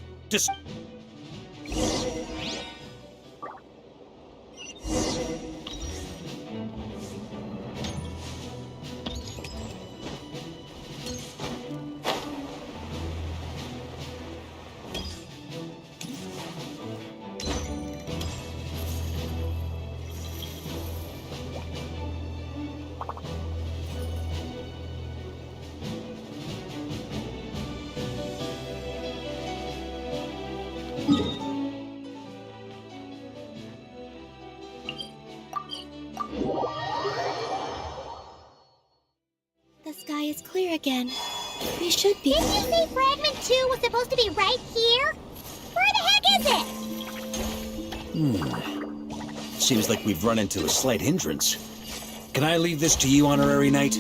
The sky is clear again. We should be. Didn't you say fragment 2 was supposed to be right here? Where the heck is it? Seems like we've run into a slight hindrance. Can I leave this to you, Honorary Knight?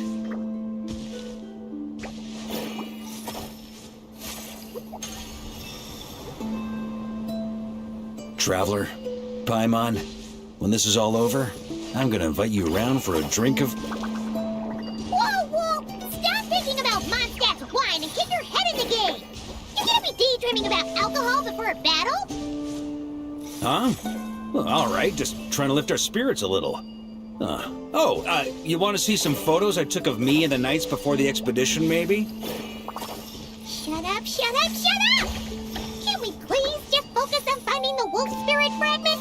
Traveler, Paimon, when this is all over, I'm gonna invite you around for a drink of... Whoa, whoa! Stop thinking about Mondstadt's wine and get your head in the game! You gonna be daydreaming about alcohol before a battle? Huh? Well, all right, just trying to lift our spirits a little. You want to see some photos I took of me and the knights before the expedition, maybe? Shut up, shut up, shut up! Can't we please just focus on finding the wolf spirit fragment?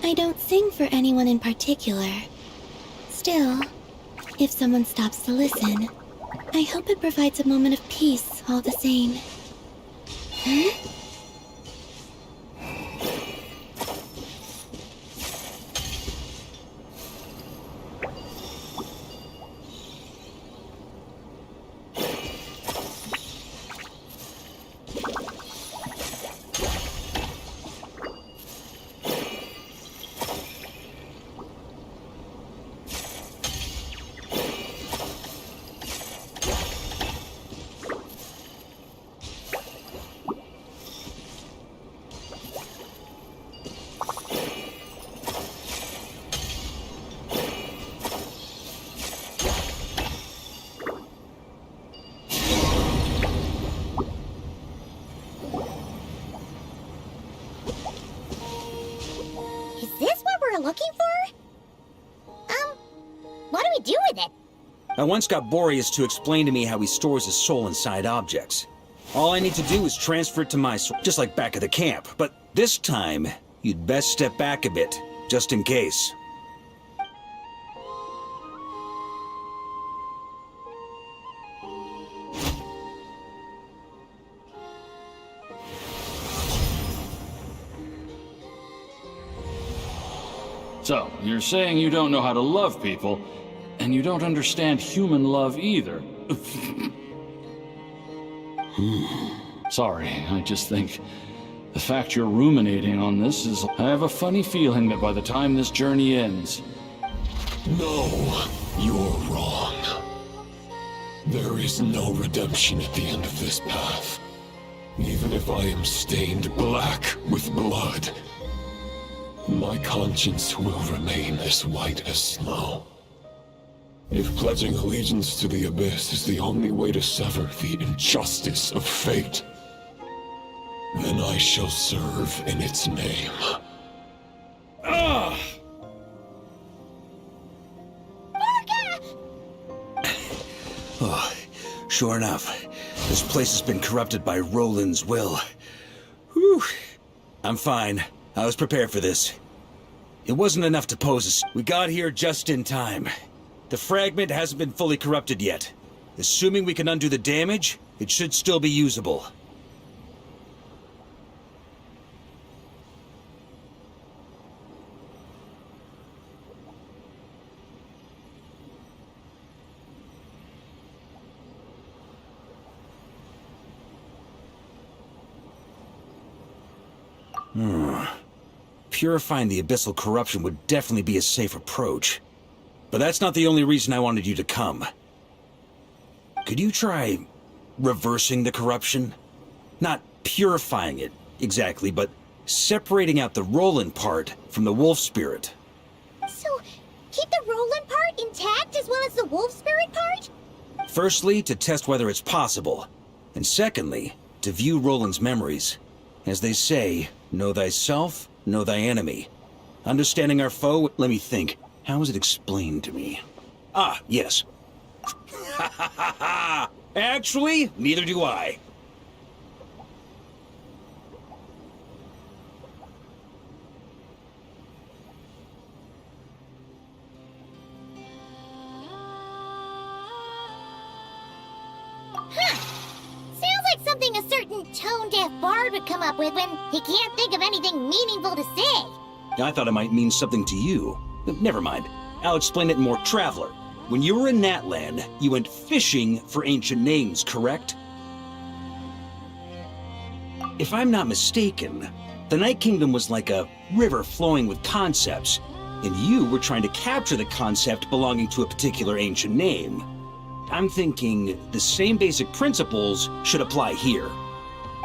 I don't sing for anyone in particular. Still, if someone stops to listen, I hope it provides a moment of peace all the same. Huh? Looking for? What do we do with it? I once got Boreas to explain to me how he stores his soul inside objects. All I need to do is transfer it to my soul, just like back at the camp. But this time, you'd best step back a bit, just in case. So, you're saying you don't know how to love people, and you don't understand human love either. Sorry, I just think the fact you're ruminating on this is... I have a funny feeling that by the time this journey ends... No, you're wrong. There is no redemption at the end of this path. Even if I am stained black with blood, my conscience will remain as white as snow. If pledging allegiance to the Abyss is the only way to sever the injustice of fate, then I shall serve in its name. Ugh! Oh, sure enough, this place has been corrupted by Roland's will. Whew. I'm fine. I was prepared for this. It wasn't enough to pose us. We got here just in time. The fragment hasn't been fully corrupted yet. Assuming we can undo the damage, it should still be usable. Purifying the abyssal corruption would definitely be a safe approach. But that's not the only reason I wanted you to come. Could you try reversing the corruption? Not purifying it, exactly, but separating out the Roland part from the wolf spirit. So, keep the Roland part intact as well as the wolf spirit part? Firstly, to test whether it's possible. And secondly, to view Roland's memories. As they say, know thyself, know thy enemy. Understanding our foe, let me think. How was it explained to me? Ah, yes. Ha ha ha ha! Actually, neither do I. Something a certain tone-deaf bard would come up with when he can't think of anything meaningful to say. I thought it might mean something to you. Never mind. I'll explain it more. Traveler, when you were in Natlan, you went fishing for ancient names, correct? If I'm not mistaken, the Night Kingdom was like a river flowing with concepts, and you were trying to capture the concept belonging to a particular ancient name. I'm thinking the same basic principles should apply here.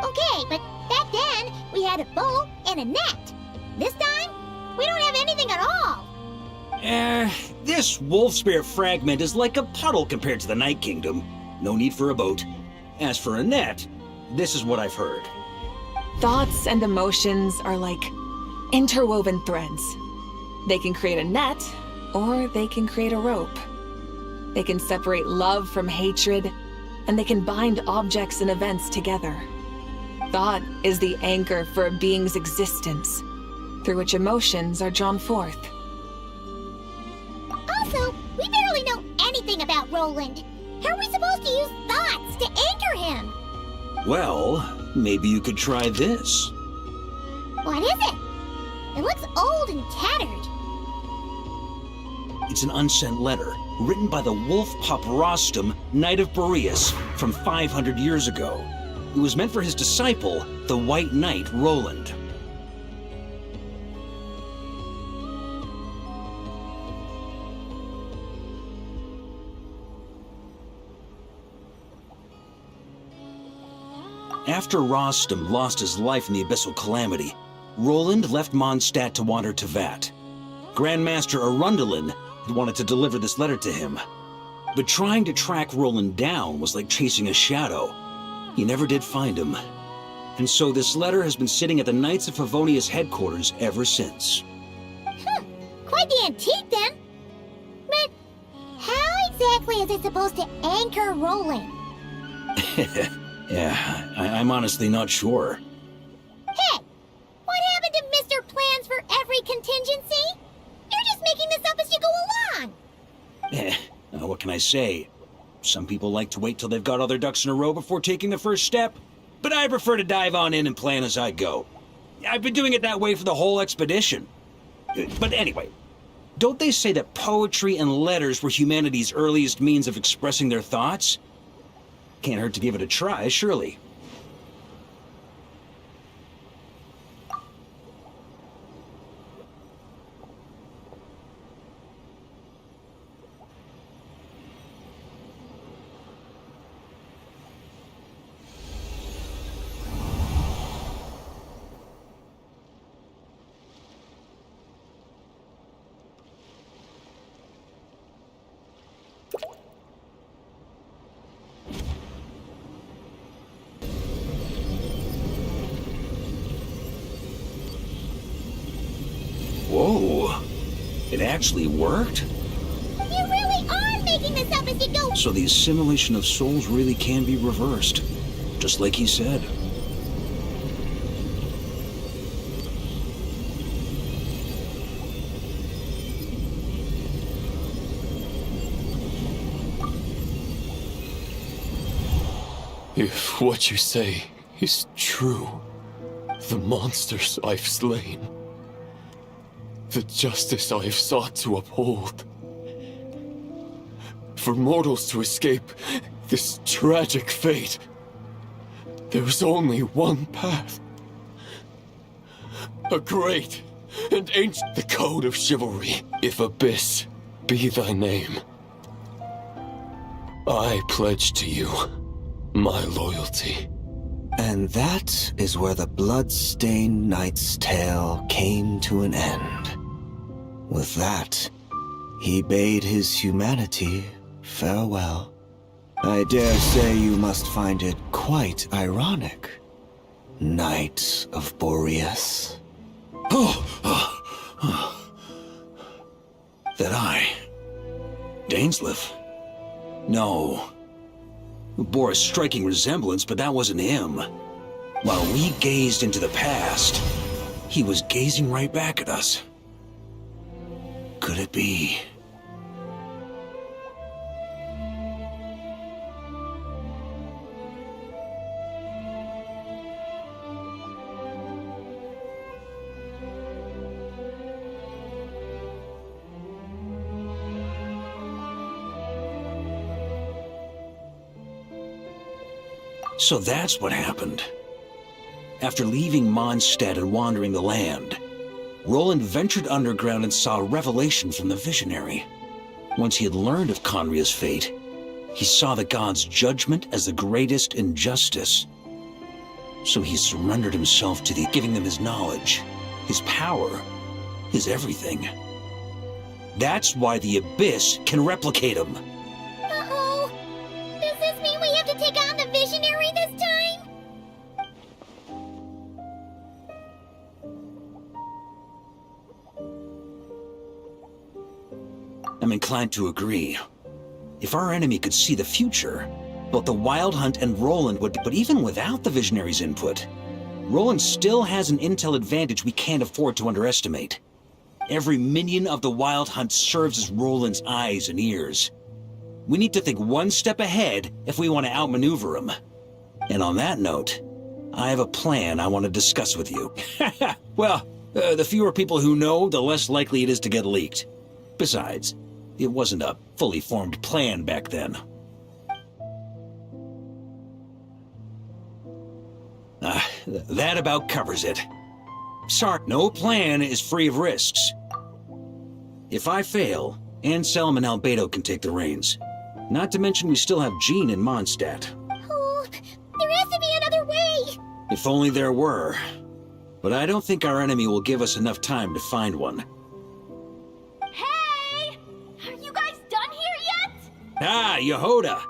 Okay, but back then, we had a bow and a net. This time, we don't have anything at all. This wolf spirit fragment is like a puddle compared to the Night Kingdom. No need for a boat. As for a net, this is what I've heard. Thoughts and emotions are like interwoven threads. They can create a net, or they can create a rope. They can separate love from hatred, and they can bind objects and events together. Thought is the anchor for a being's existence. through which emotions are drawn forth. Also, we barely know anything about Roland. How are we supposed to use thoughts to anchor him? Well, maybe you could try this. What is it? It looks old and tattered. It's an unsent letter written by the wolf pup Rostam, Knight of Boreas, from 500 years ago. It was meant for his disciple, the White Knight Roland. After Rostam lost his life in the Abyssal Calamity, Roland left Mondstadt to wander to Vat. Grandmaster Arundel had wanted to deliver this letter to him. But trying to track Roland down was like chasing a shadow. He never did find him. And so this letter has been sitting at the Knights of Favonia's headquarters ever since. Quite the antique then. But how exactly is it supposed to anchor Roland? Yeah, I'm honestly not sure. Hey! What happened to Mr. Plans for every contingency? You're just making this up as you go along! What can I say? Some people like to wait till they've got all their ducks in a row before taking the first step, but I prefer to dive on in and plan as I go. I've been doing it that way for the whole expedition. But anyway, don't they say that poetry and letters were humanity's earliest means of expressing their thoughts? Can't hurt to give it a try, surely. Whoa, it actually worked? You really are making this up as you go! So the assimilation of souls really can be reversed, just like he said. If what you say is true, the monsters I've slain, the justice I have sought to uphold, for mortals to escape this tragic fate, there's only one path. A great and ancient, the code of chivalry. If Abyss be thy name, I pledge to you my loyalty. And that is where the blood-stained knight's tale came to an end. With that, he bade his humanity farewell. I dare say you must find it quite ironic, Knight of Boreas. That I... Dainsleif? No. It bore a striking resemblance, but that wasn't him. While we gazed into the past, he was gazing right back at us. Could it be? So that's what happened. After leaving Mondstadt and wandering the land, Roland ventured underground and saw a revelation from the Visionary. Once he had learned of Conria's fate, he saw the gods' judgment as the greatest injustice. So he surrendered himself to giving them his knowledge, his power, his everything. That's why the Abyss can replicate him. Uh-oh! Does this mean we have to take on the Visionary this time? I'm inclined to agree. If our enemy could see the future, both the Wild Hunt and Roland would, but even without the Visionary's input, Roland still has an intel advantage we can't afford to underestimate. Every minion of the Wild Hunt serves as Roland's eyes and ears. We need to think one step ahead if we want to outmaneuver him. And on that note, I have a plan I want to discuss with you. Well, the fewer people who know, the less likely it is to get leaked. Besides, it wasn't a fully formed plan back then. That about covers it. Sorry, no plan is free of risks. If I fail, Anselm and Albedo can take the reins. Not to mention we still have Jean in Mondstadt. Oh, there has to be another way! If only there were. But I don't think our enemy will give us enough time to find one. Hey! Are you guys done here yet? Ah, Yehoda!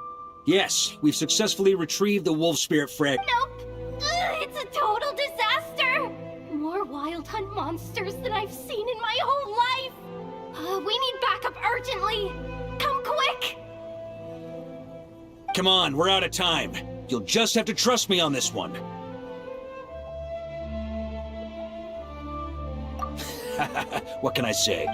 Yes, we've successfully retrieved the Wolf Spirit frag. Nope. It's a total disaster! More Wild Hunt monsters than I've seen in my whole life! We need backup urgently! Come quick! Come on, we're out of time. You'll just have to trust me on this one. What can I say?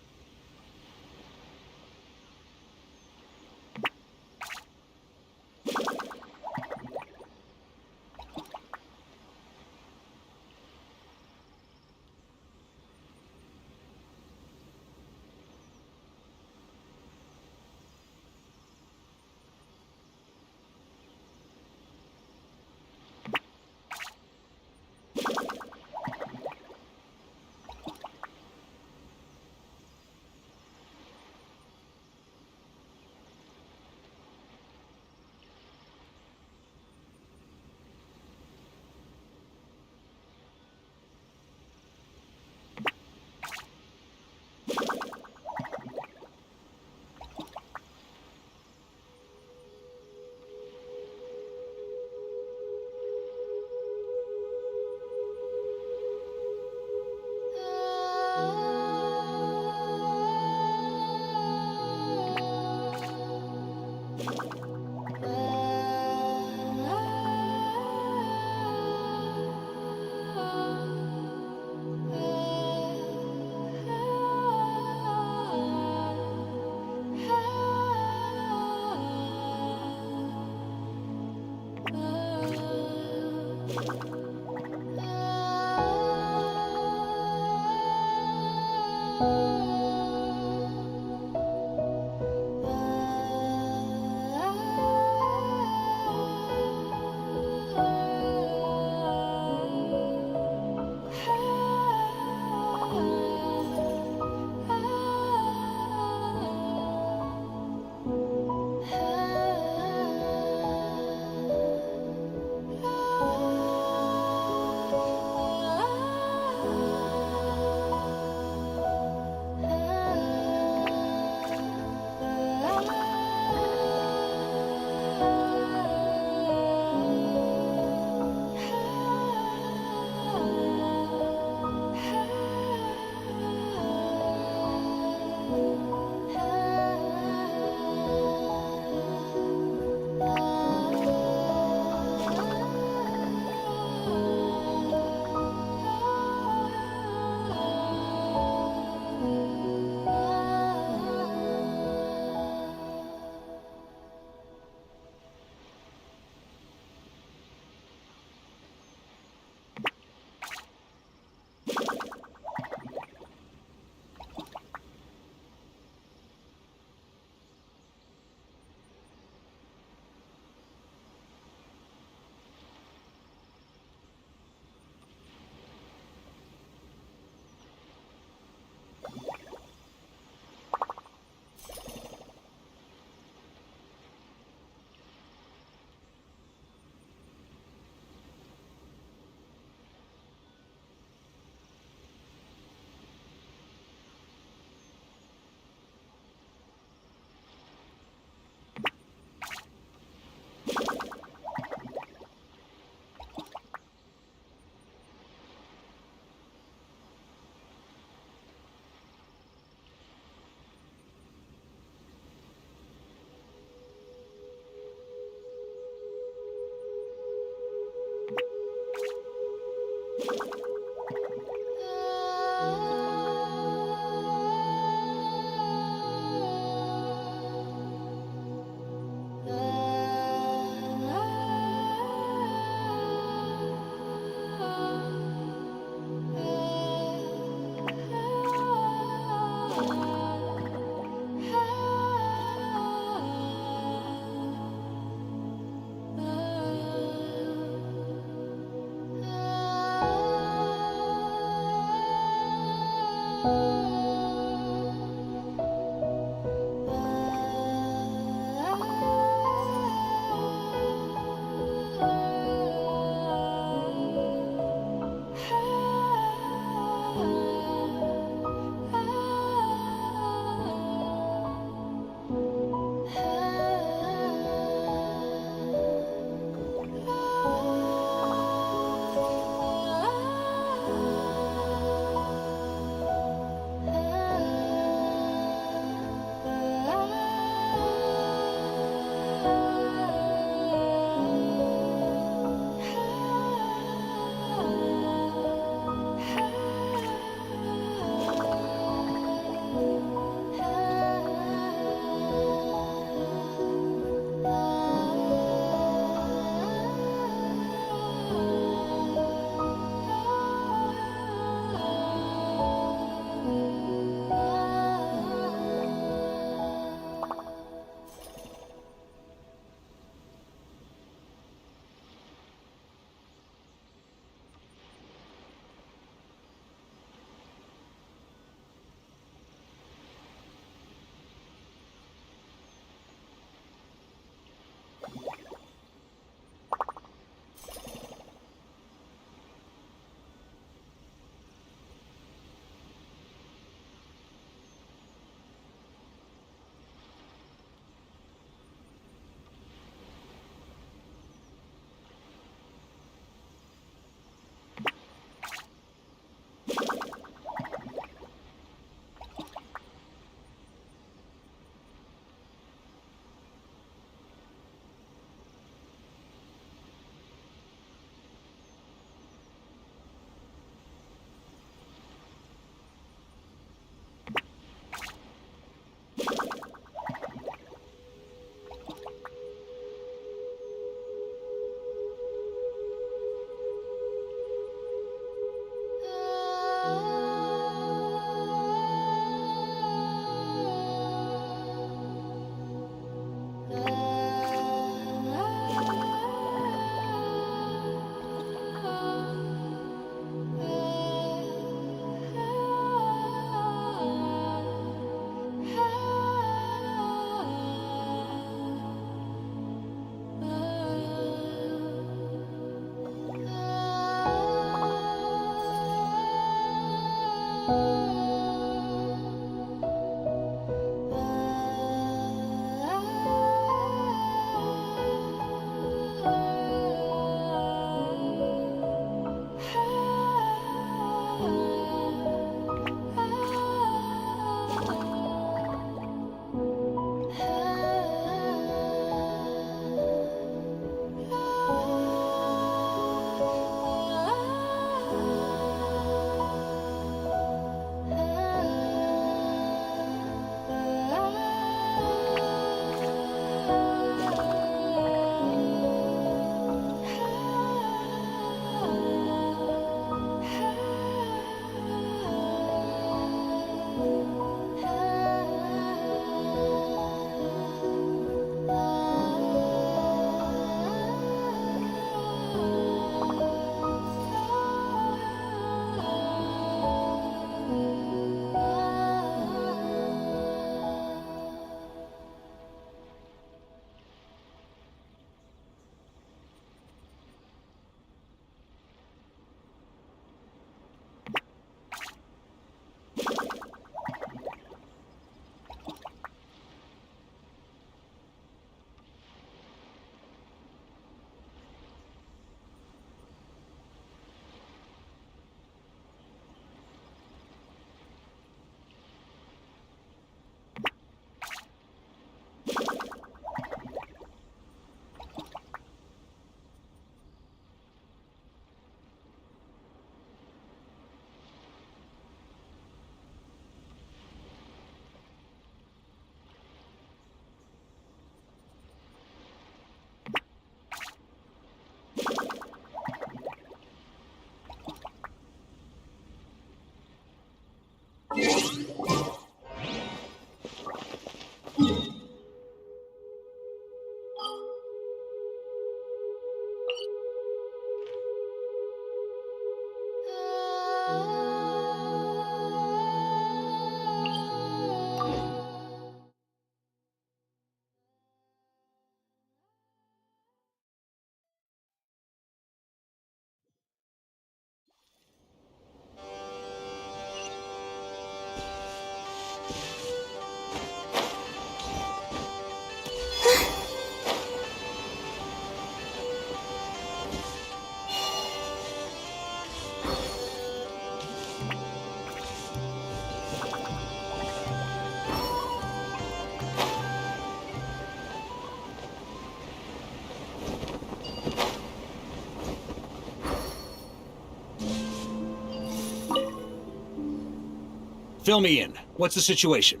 Fill me in. What's the situation?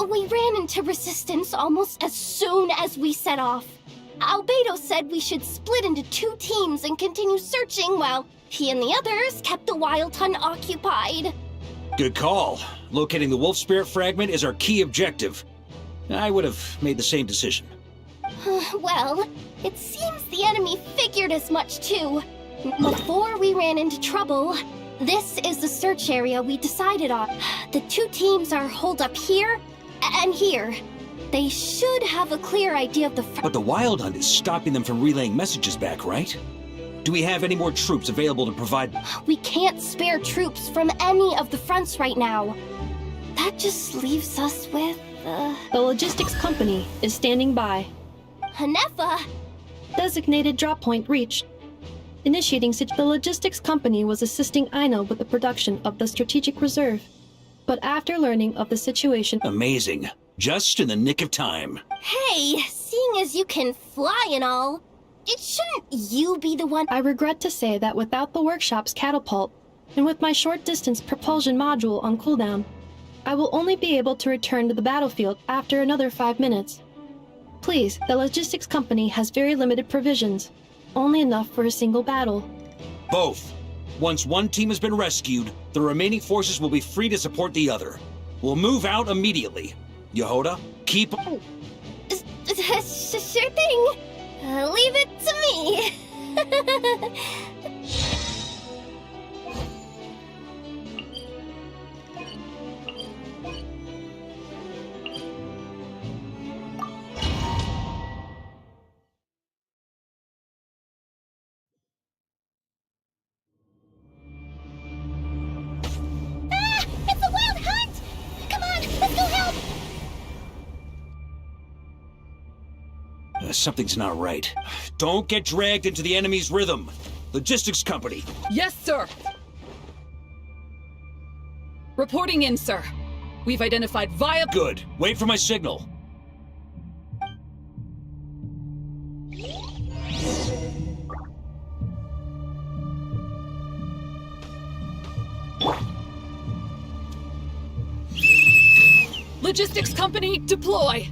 We ran into resistance almost as soon as we set off. Albedo said we should split into 2 teams and continue searching while he and the others kept the Wild Hunt occupied. Good call. Locating the Wolf Spirit fragment is our key objective. I would have made the same decision. Well, it seems the enemy figured as much too. Before we ran into trouble, this is the search area we decided on. The 2 teams are holed up here and here. They should have a clear idea of the But the Wild Hunt is stopping them from relaying messages back, right? Do we have any more troops available to provide? We can't spare troops from any of the fronts right now. That just leaves us with, The logistics company is standing by. Hanefa! Designated drop point reached. Initiating the logistics company was assisting Aino with the production of the strategic reserve. But after learning of the situation... Amazing. Just in the nick of time. Hey, seeing as you can fly and all, shouldn't you be the one? I regret to say that without the workshop's catapult, and with my short-distance propulsion module on cooldown, I will only be able to return to the battlefield after another 5 minutes. Please, the logistics company has very limited provisions, only enough for a single battle. Both. Once one team has been rescued, the remaining forces will be free to support the other. We'll move out immediately. Yehoda, keep... Sure thing. Leave it to me. It's a wild hunt! Come on, let's go help! Something's not right. Don't get dragged into the enemy's rhythm. Logistics company. Yes, sir. Reporting in, sir. We've identified Good. Wait for my signal. Logistics company, deploy!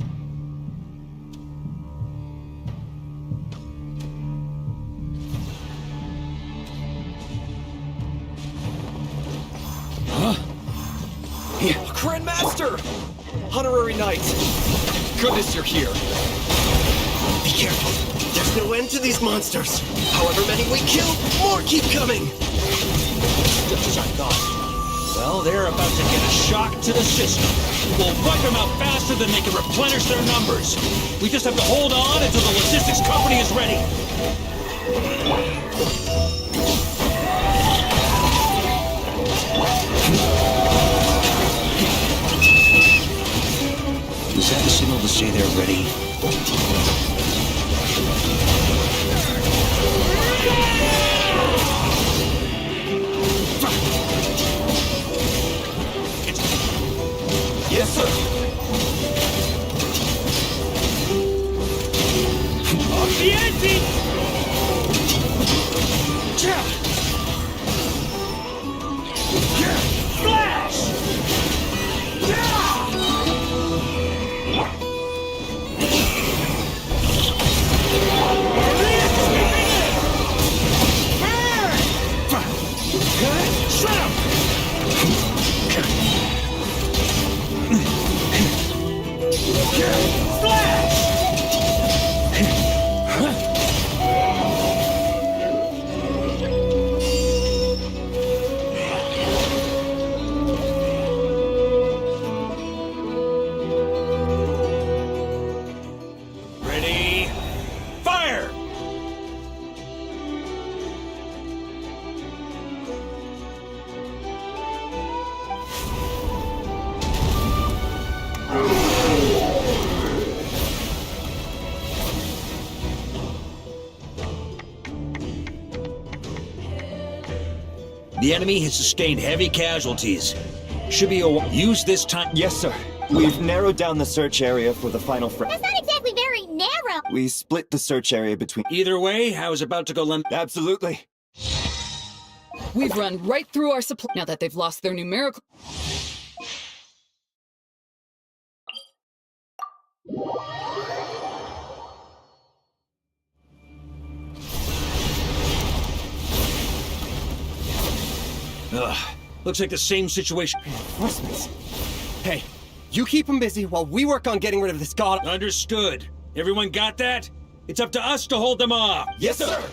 Grandmaster! Honorary Knight! Goodness you're here. Be careful. There's no end to these monsters. However many we kill, more keep coming. Just as I thought. Well, they're about to get a shock to the system. We'll wipe them out faster than they can replenish their numbers. We just have to hold on until the logistics company is ready. Is that the signal to say they're ready? Yes, sir. Off the ante! Flash! Ready? Fire! The enemy has sustained heavy casualties. Should be use this time. Yes, sir. We've narrowed down the search area for the final That's not exactly very narrow. We split the search area between... Either way, I was about to go Absolutely. We've run right through our supply. Now that they've lost their numerical... Ugh, looks like the same situation. Reinforcements. Hey, you keep them busy while we work on getting rid of this god. Understood. Everyone got that? It's up to us to hold them off. Yes, sir.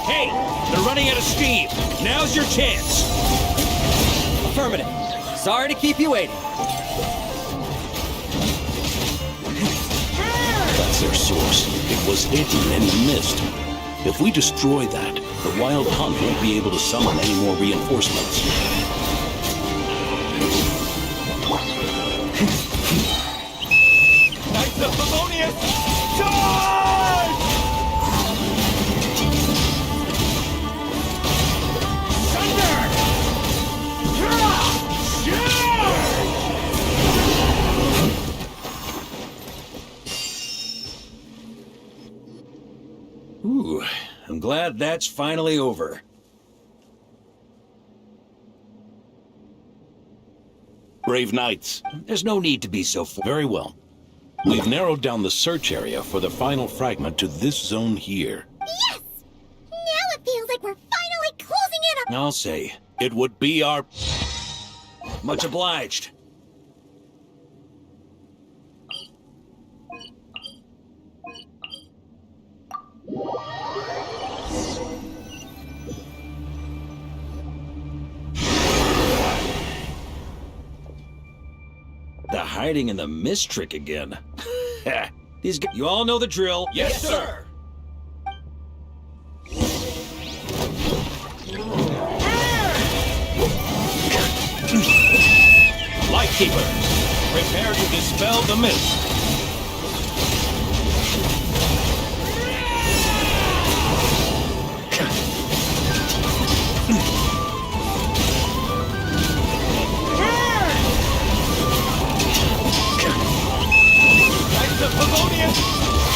Hey, they're running out of steam. Now's your chance. Affirmative. Sorry to keep you waiting. That's their source. It was hidden and missed. If we destroy that, the Wild Hunt won't be able to summon any more reinforcements. Knights of Favonius, charge! Thunder! Ooh, I'm glad that's finally over. Brave Knights. There's no need to be so Very well. We've narrowed down the search area for the final fragment to this zone here. Yes! Now it feels like we're finally closing in on... I'll say. It would be our... Much obliged. The hiding in the mist trick again. These guys, you all know the drill. Yes, sir! Lightkeepers, prepare to dispel the mist. Knights of Favonius,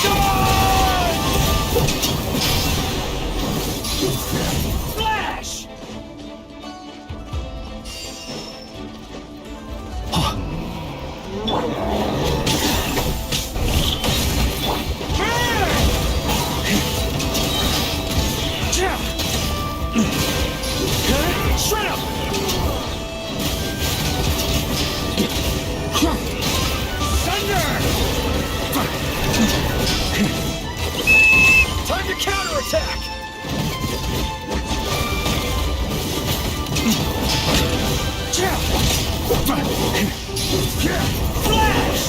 charge! Flash! Shut up! Time to counterattack! Flash!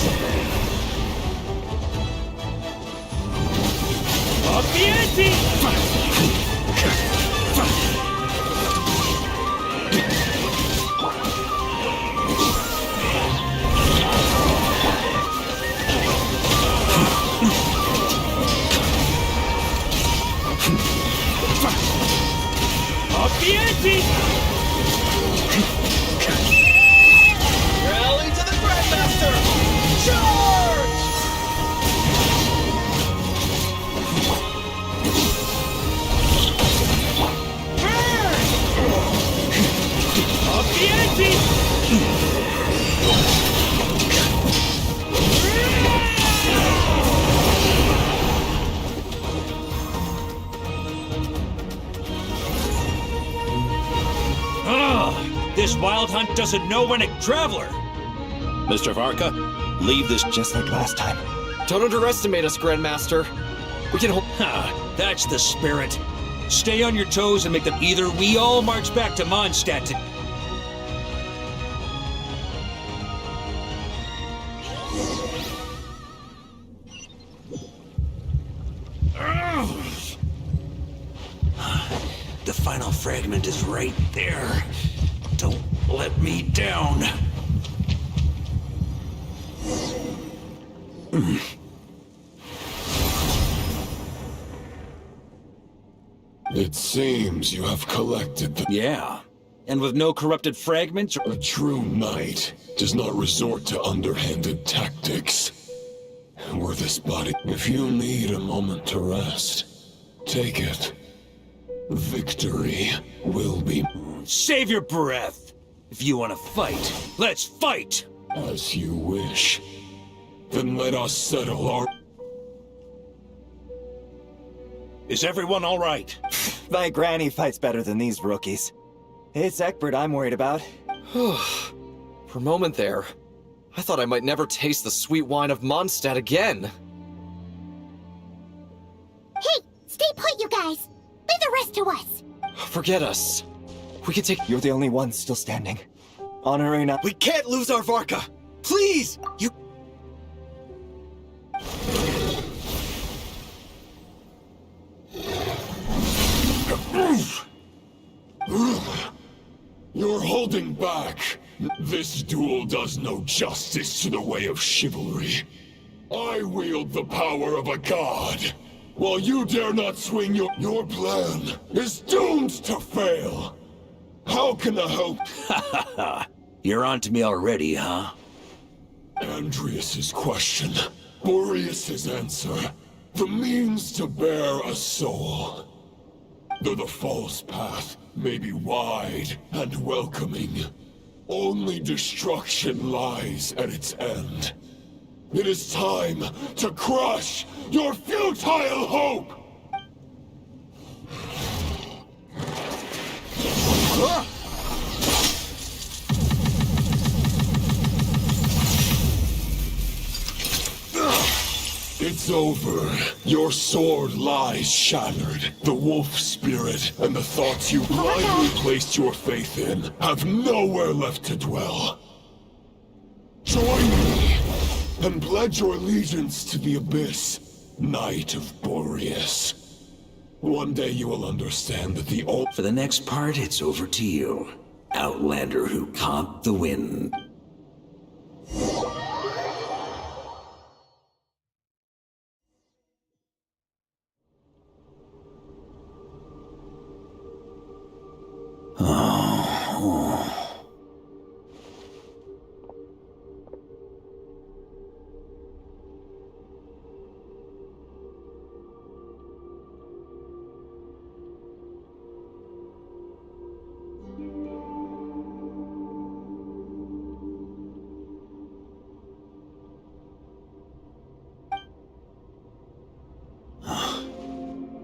Up the ante! Up the ante! Rally to the Grandmaster! Charge! Up the ante! This Wild Hunt doesn't know when a traveler. Mr. Varka, leave this just like last time. Don't underestimate us, Grandmaster. We can hold. That's the spirit. Stay on your toes and make them. Either we all march back to Mondstadt to... The final fragment is right there. Don't let me down. It seems you have collected the... Yeah, and with no corrupted fragments... A true knight does not resort to underhanded tactics. Were this body... If you need a moment to rest, take it. Victory will be... Save your breath! If you want to fight, let's fight! As you wish. Then let us settle our... Is everyone all right? My granny fights better than these rookies. It's Egbert I'm worried about. For a moment there, I thought I might never taste the sweet wine of Mondstadt again. Hey, stay put, you guys. Leave the rest to us. Forget us. We can take... You're the only one still standing. Honoring up. We can't lose our Varka! Please! You... You're holding back. This duel does no justice to the way of chivalry. I wield the power of a god, while you dare not swing your plan is doomed to fail. How can the hope... You're on to me already, huh? Andrias's question, Boreas' answer, the means to bear a soul. Though the false path may be wide and welcoming, only destruction lies at its end. It is time to crush your futile hope! It's over. Your sword lies shattered. The wolf spirit and the thoughts you blindly placed your faith in have nowhere left to dwell. Join me and pledge your allegiance to the Abyss, Knight of Boreas. One day you will understand that the old... For the next part, it's over to you. Outlander who caught the wind.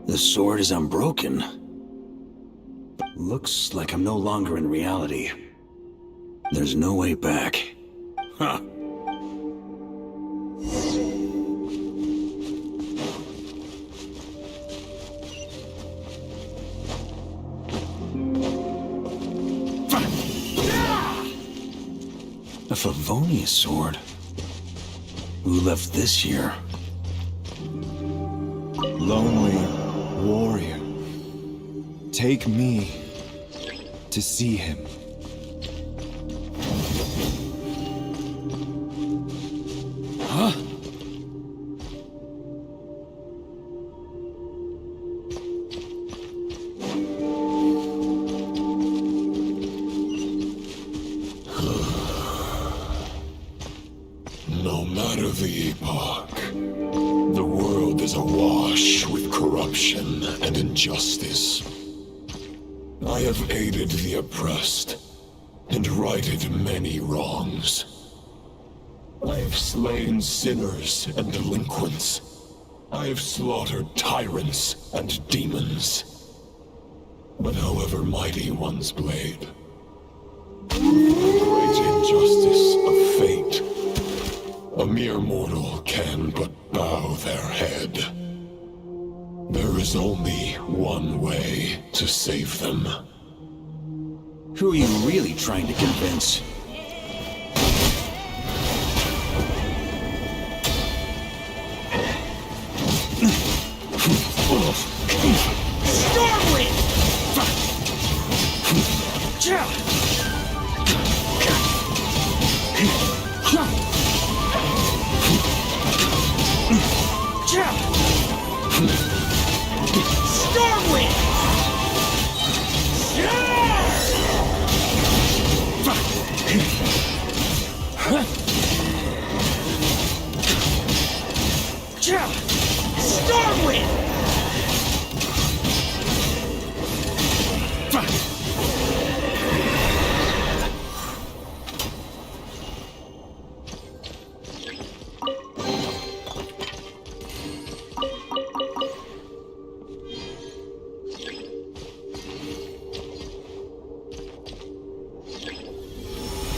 The sword is unbroken. Looks like I'm no longer in reality. There's no way back. Huh. A Favonius sword? Who left this here? Lonely warrior. Take me to see him. Huh? No matter the epoch, the world is awash with corruption and injustice. I have aided the oppressed and righted many wrongs. I have slain sinners and delinquents. I have slaughtered tyrants and demons. But however mighty one's blade, for the great injustice of fate, a mere mortal can but bow their head. is only one way to save them. Who are you really trying to convince? Stormwind! Stormwind! Stormwind!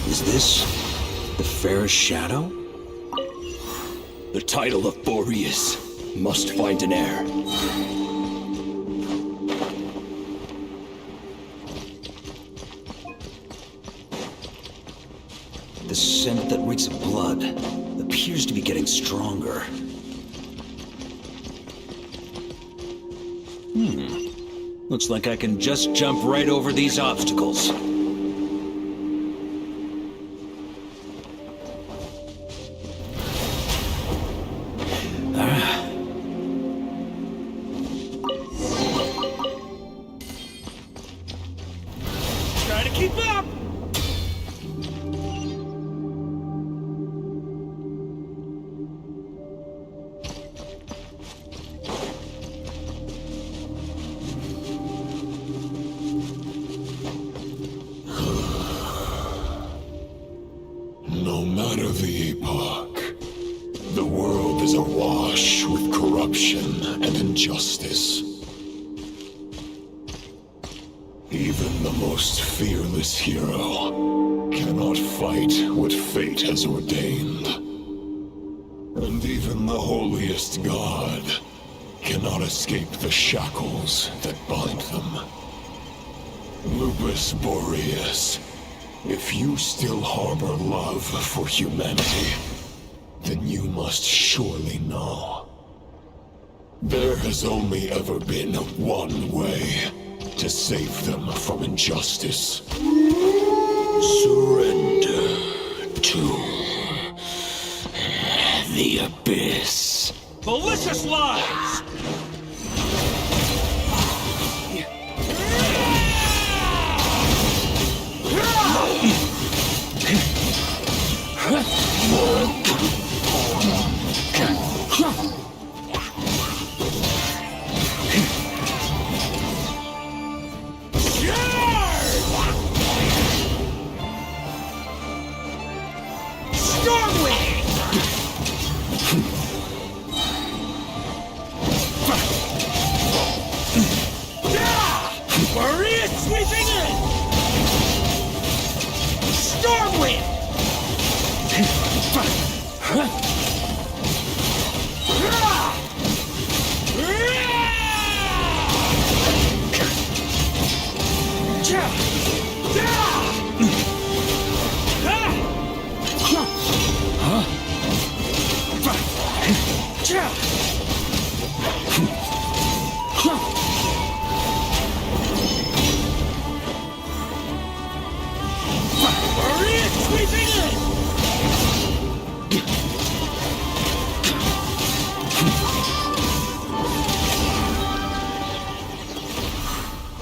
Is this the fairest shadow? The title of Boreas must find an heir. The scent that reeks of blood appears to be getting stronger. Looks like I can just jump right over these obstacles. Try to keep up! No matter the epoch, the world is awash with corruption and injustice. Even the most fearless hero cannot fight what fate has ordained. And even the holiest god cannot escape the shackles that bind them. Lupus Boreas, if you still harbor love for humanity, then you must surely know. There has only ever been one way to save them from injustice. Surrender to the abyss. Malicious lies! Maria sweeping in! Stormwind! Maria sweeping in!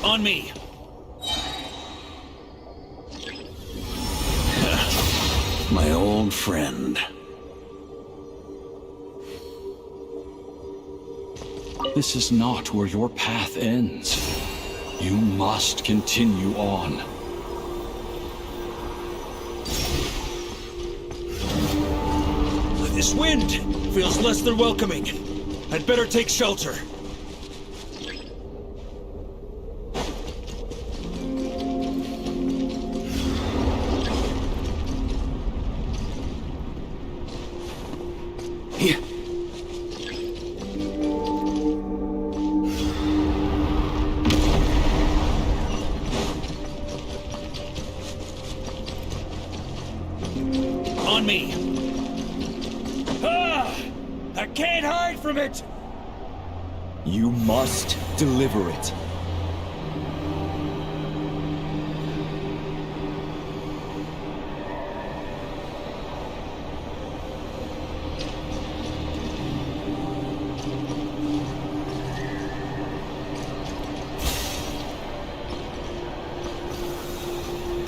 On me! My old friend. This is not where your path ends. You must continue on. This wind feels less than welcoming. I'd better take shelter. me! Ah! I can't hide from it! You must deliver it.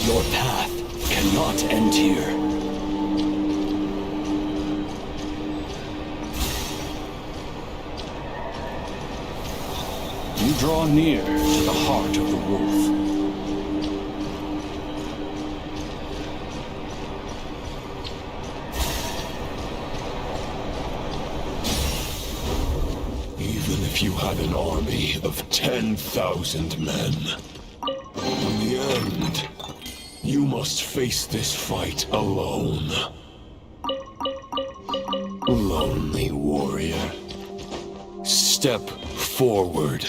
Your path cannot end here. You draw near to the heart of the wolf. Even if you had an army of 10,000 men, in the end, you must face this fight alone. Lonely warrior. Step forward.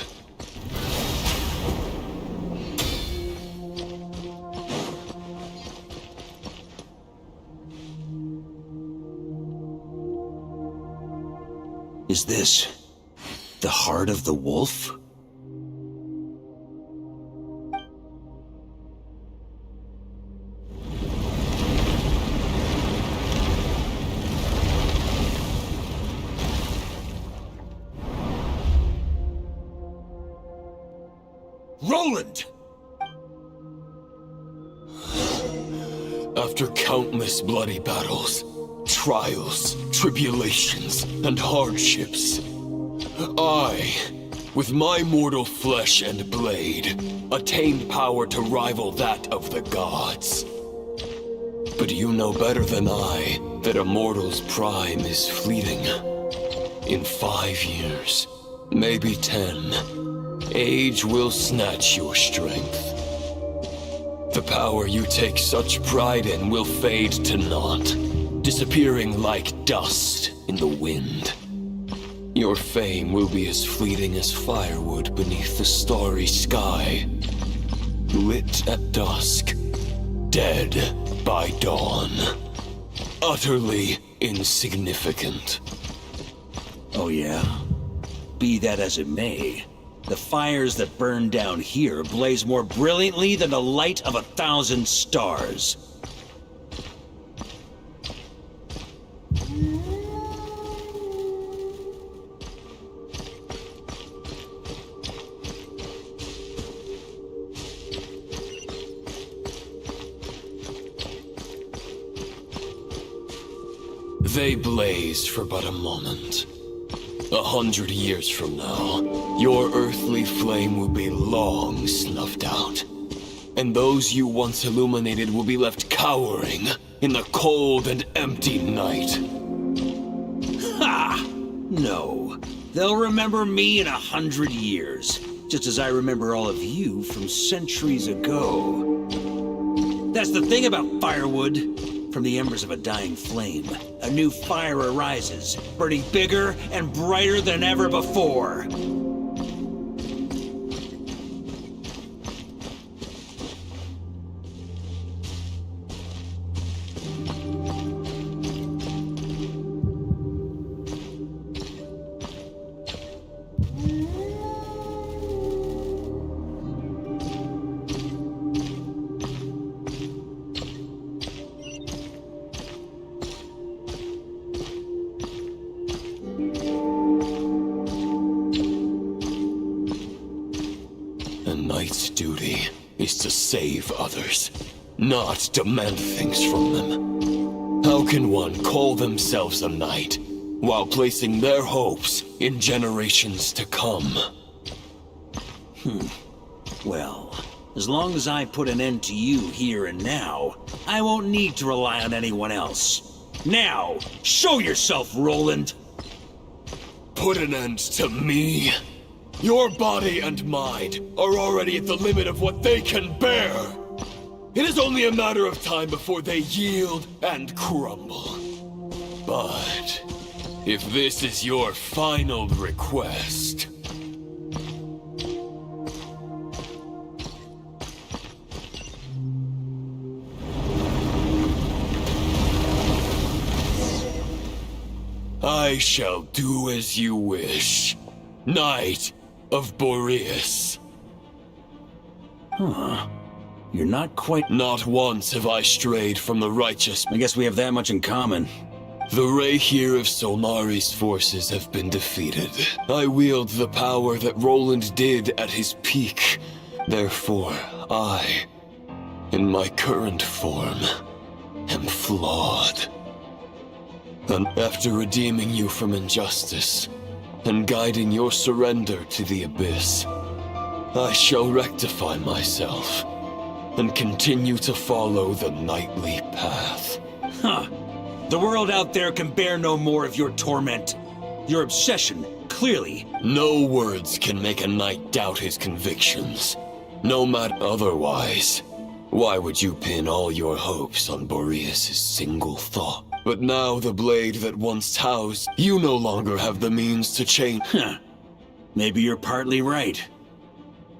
Is this the heart of the wolf? Roland! After countless bloody battles, trials, tribulations, and hardships, I, with my mortal flesh and blade, attained power to rival that of the gods. But you know better than I that a mortal's prime is fleeting. In 5 years, maybe 10, age will snatch your strength. The power you take such pride in will fade to naught, disappearing like dust in the wind. Your fame will be as fleeting as firewood beneath the starry sky, lit at dusk, dead by dawn. Utterly insignificant. Oh yeah? Be that as it may, the fires that burn down here blaze more brilliantly than the light of 1,000 stars. They blaze for but a moment. 100 years from now, your earthly flame will be long snuffed out. And those you once illuminated will be left cowering in the cold and empty night. Ha! No. They'll remember me in 100 years, just as I remember all of you from centuries ago. That's the thing about firewood. From the embers of a dying flame, a new fire arises, burning bigger and brighter than ever before. Is to save others, not demand things from them. How can one call themselves a knight while placing their hopes in generations to come? Well, as long as I put an end to you here and now, I won't need to rely on anyone else. Now, show yourself, Roland! Put an end to me? Your body and mind are already at the limit of what they can bear. It is only a matter of time before they yield and crumble. But if this is your final request... I shall do as you wish. Knight of Boreas. Huh. You're not quite... Not once have I strayed from the righteous. I guess we have that much in common. The Rayhir of Solmari's forces have been defeated. I wield the power that Roland did at his peak. Therefore, I, in my current form, am flawed. And after redeeming you from injustice, and guiding your surrender to the Abyss, I shall rectify myself, and continue to follow the knightly path. Huh. The world out there can bear no more of your torment. Your obsession, clearly. No words can make a knight doubt his convictions. No matter otherwise. Why would you pin all your hopes on Boreas' single thought? But now the blade that once housed, you no longer have the means to change. Huh. Maybe you're partly right.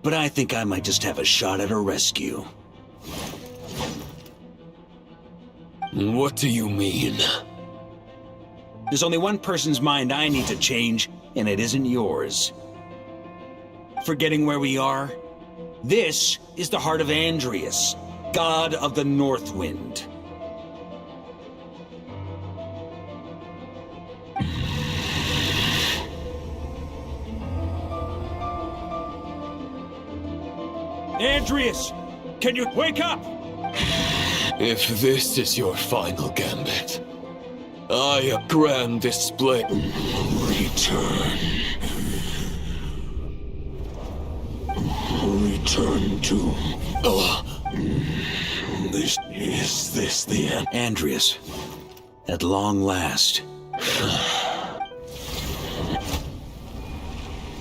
But I think I might just have a shot at a rescue. What do you mean? There's only one person's mind I need to change, and it isn't yours. Forgetting where we are? This is the heart of Andrias, god of the North Wind. Andrias! Can you wake up? If this is your final gambit, I a grand display. Return. Return to... Is this the end? Andrias, at long last.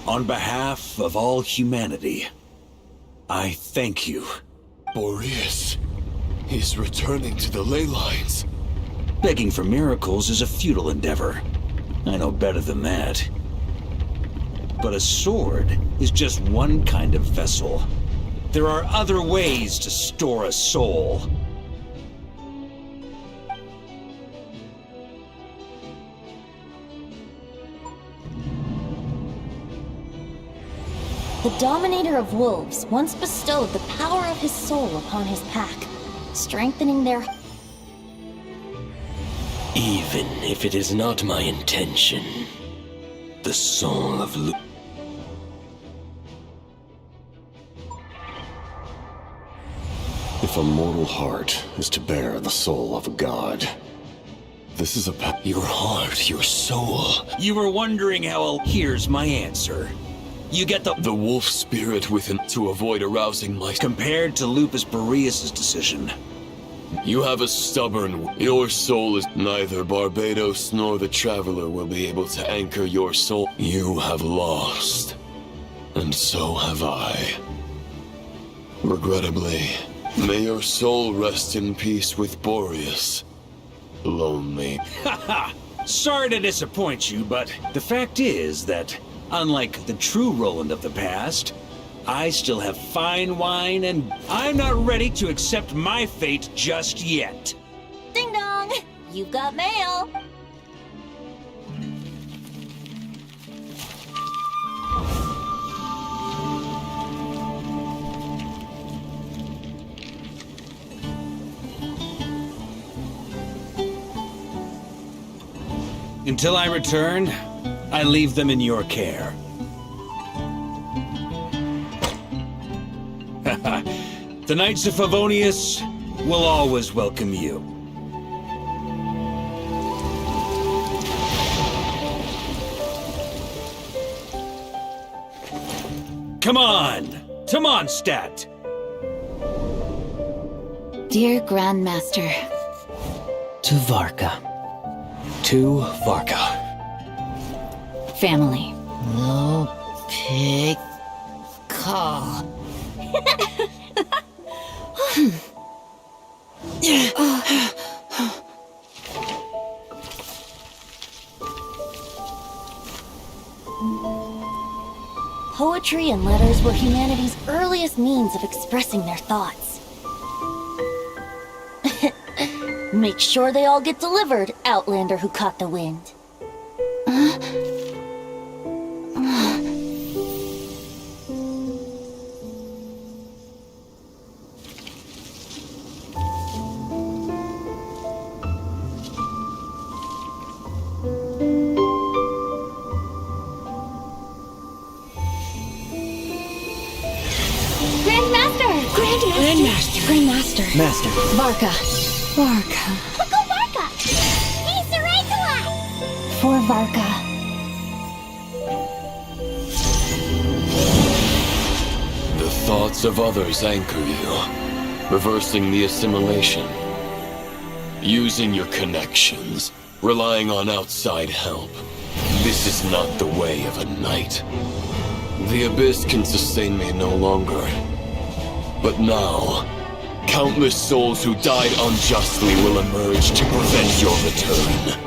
On behalf of all humanity, I thank you. Boreas is returning to the ley lines. Begging for miracles is a futile endeavor. I know better than that. But a sword is just one kind of vessel. There are other ways to store a soul. The Dominator of Wolves once bestowed the power of his soul upon his pack, strengthening their... Even if it is not my intention, the soul of If a mortal heart is to bear the soul of a god, this is a Your heart, your soul. You were wondering how Here's my answer. You get the wolf spirit within to avoid arousing my... Compared to Lupus Boreas' decision. You have a stubborn... Your soul is... Neither Barbatos nor the Traveler will be able to anchor your soul. You have lost. And so have I. Regrettably, may your soul rest in peace with Boreas. Lonely. Haha! Sorry to disappoint you, but the fact is that, unlike the true Roland of the past, I still have fine wine and I'm not ready to accept my fate just yet. Ding dong! You've got mail! Until I return, I leave them in your care. The Knights of Favonius will always welcome you. Come on! To Mondstadt! Dear Grandmaster. To Varka. To Varka. Family. No pig call. Poetry and letters were humanity's earliest means of expressing their thoughts. Make sure they all get delivered, Outlander who caught the wind. Grandmaster. Master. Varka. Uncle Varka! He's the right one! For Varka. The thoughts of others anchor you, reversing the assimilation. Using your connections, relying on outside help. This is not the way of a knight. The Abyss can sustain me no longer. But now, countless souls who died unjustly will emerge to prevent your return.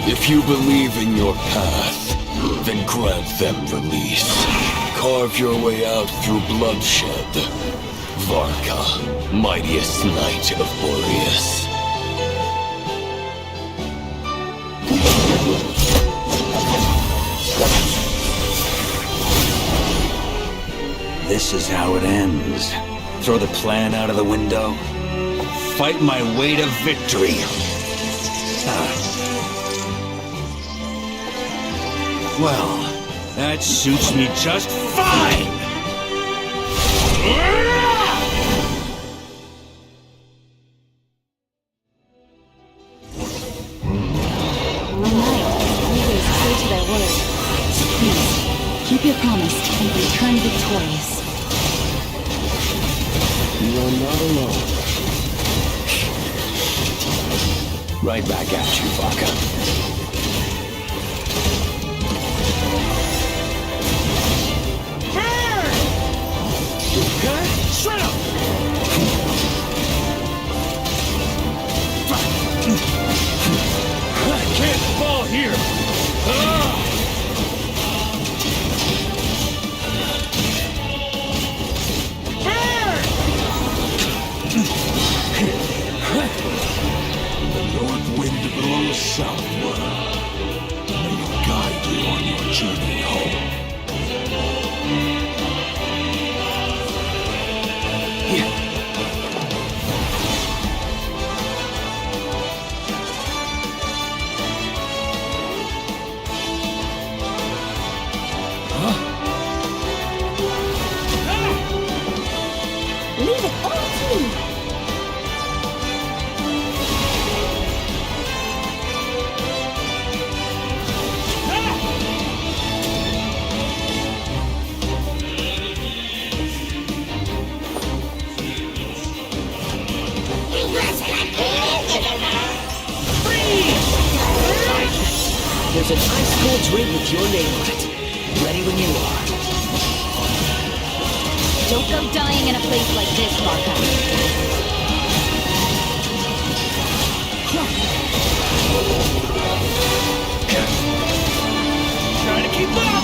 If you believe in your path, then grant them release. Carve your way out through bloodshed. Varka, mightiest knight of Boreas. This is how it ends. Throw the plan out of the window. Fight my way to victory. Well, that suits me just fine! True to their word. Please, keep your promise and return victorious. You are not alone. Right back at you, Varka. Shut up! I can't fall here! The north wind blows southward. May it guide you on your journey home. Leave it all to me! There's an ice cold drink with your name on it. Ready when you are. Don't go dying in a place like this, Varka. Trying to keep up!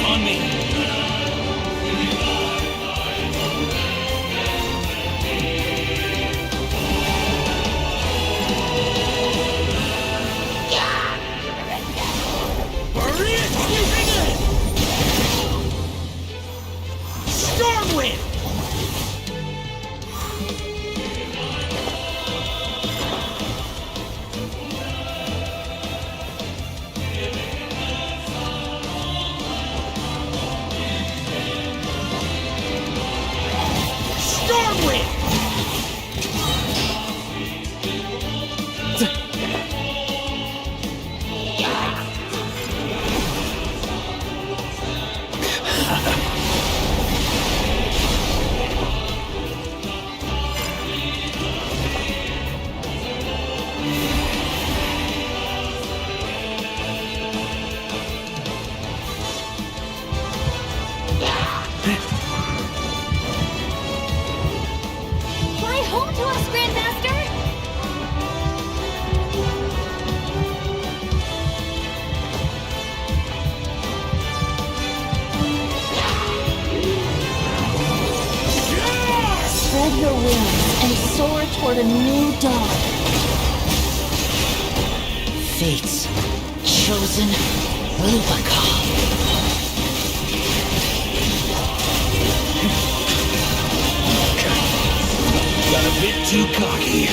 On me! Stormwind! Stormwind! spread your wings and soar toward a new dawn. Fate's chosen Lubaca. Got a bit too cocky.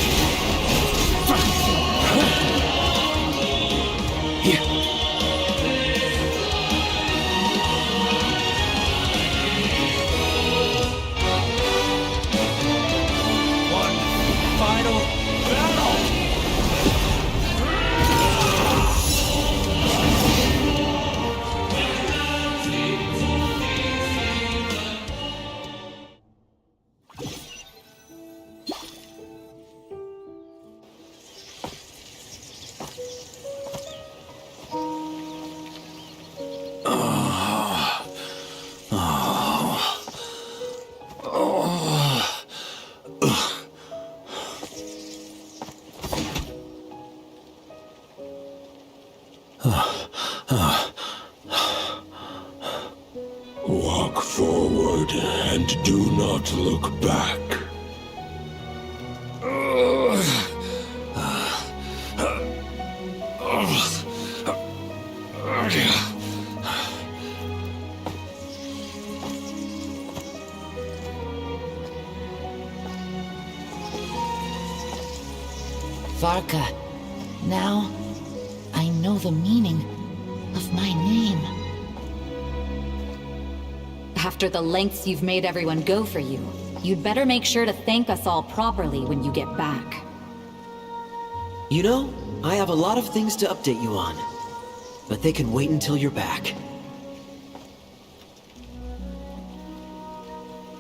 Here. One final battle. Walk forward and do not look back. Varka, now I know the meaning of my name. After the lengths you've made everyone go for you, you'd better make sure to thank us all properly when you get back. You know, I have a lot of things to update you on, but they can wait until you're back.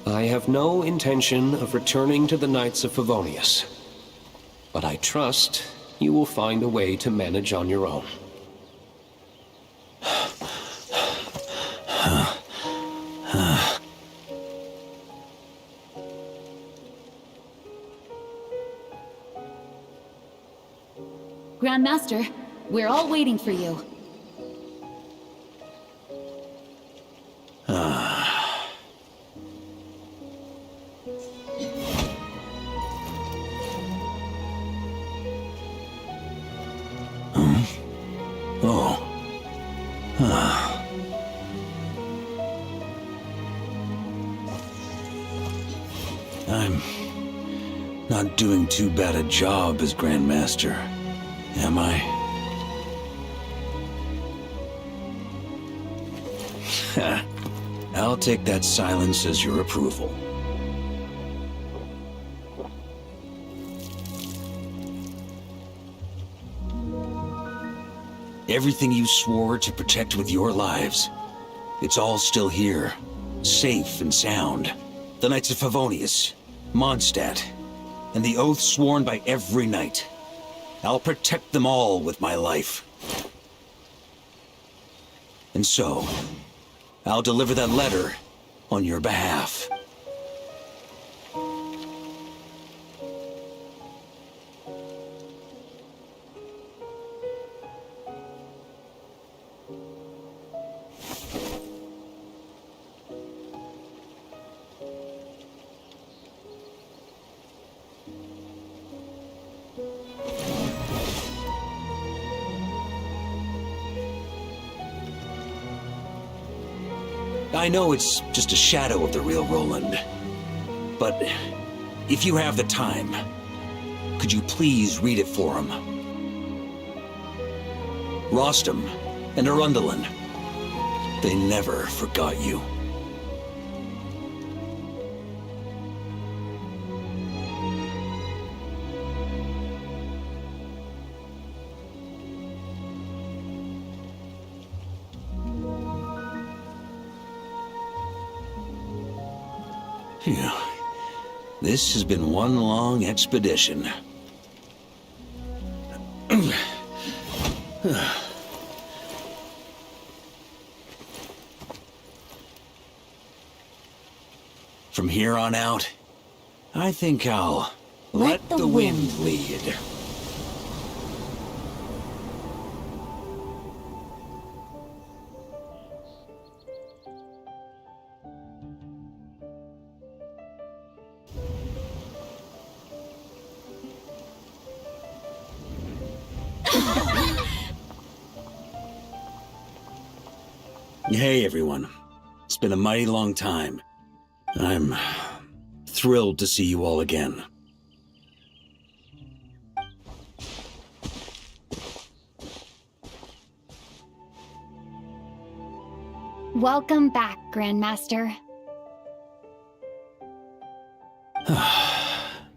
I have no intention of returning to the Knights of Favonius, but I trust you will find a way to manage on your own. Grandmaster, we're all waiting for you. I'm not doing too bad a job as Grandmaster, am I? I'll take that silence as your approval. Everything you swore to protect with your lives, it's all still here, safe and sound. The Knights of Favonius, Mondstadt, and the oath sworn by every knight. I'll protect them all with my life. And so, I'll deliver that letter on your behalf. I know it's just a shadow of the real Roland, but if you have the time, could you please read it for him? Rostam and Arundelen, they never forgot you. Phew. This has been one long expedition. From here on out, I think I'll let the wind lead. Hey, everyone. It's been a mighty long time. I'm thrilled to see you all again. Welcome back, Grandmaster.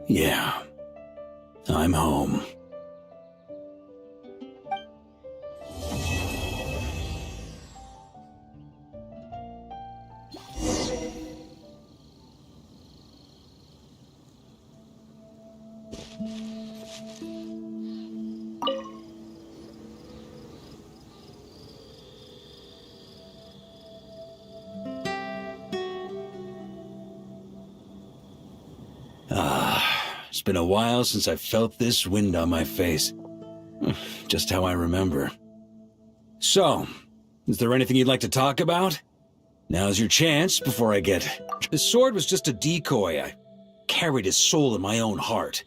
Yeah. I'm home. It's been a while since I felt this wind on my face. Just how I remember. So, is there anything you'd like to talk about? Now's your chance before I get... The sword was just a decoy. I carried his soul in my own heart.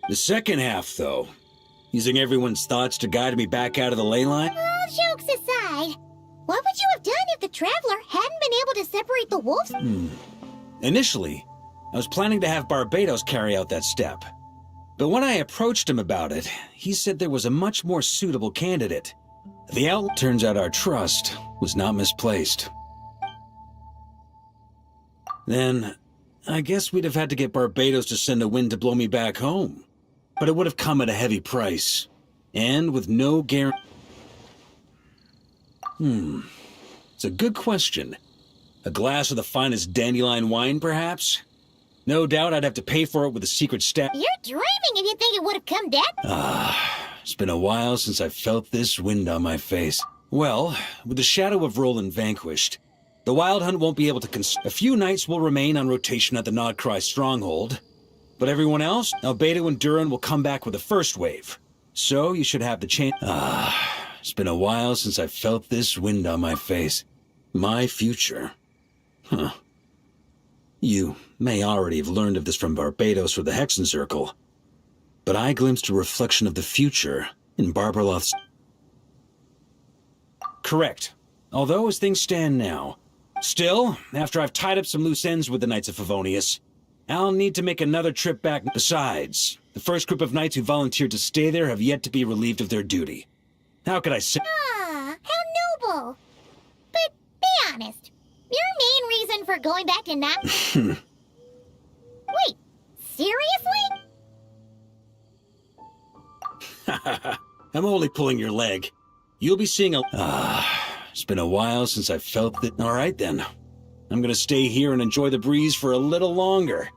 The second half, though, using everyone's thoughts to guide me back out of the ley line? All jokes aside, what would you have done if the Traveler hadn't been able to separate the wolves? Initially, I was planning to have Barbatos carry out that step. But when I approached him about it, he said there was a much more suitable candidate. The outlet turns out our trust was not misplaced. Then, I guess we'd have had to get Barbatos to send a wind to blow me back home. But it would have come at a heavy price. And with no guarantee... It's a good question. A glass of the finest dandelion wine, perhaps? No doubt I'd have to pay for it with a secret stash. You're dreaming if you think it would have come that. It's been a while since I felt this wind on my face. Well, with the shadow of Roland vanquished, the Wild Hunt won't be able to a few knights will remain on rotation at the Nodcry stronghold, but everyone else, Albedo and Durin will come back with the first wave. So you should have the chance. It's been a while since I felt this wind on my face. My future. Huh. You may already have learned of this from Barbatos or the Hexen Circle, but I glimpsed a reflection of the future in Barbarloth's... Correct. Although as things stand now, still, after I've tied up some loose ends with the Knights of Favonius, I'll need to make another trip back. Besides, the first group of knights who volunteered to stay there have yet to be relieved of their duty. How could I say... Ah, how noble. But be honest, your main reason for going back to not... Wait, seriously? I'm only pulling your leg. You'll be seeing a... It's been a while since I felt that... All right, then. I'm gonna stay here and enjoy the breeze for a little longer.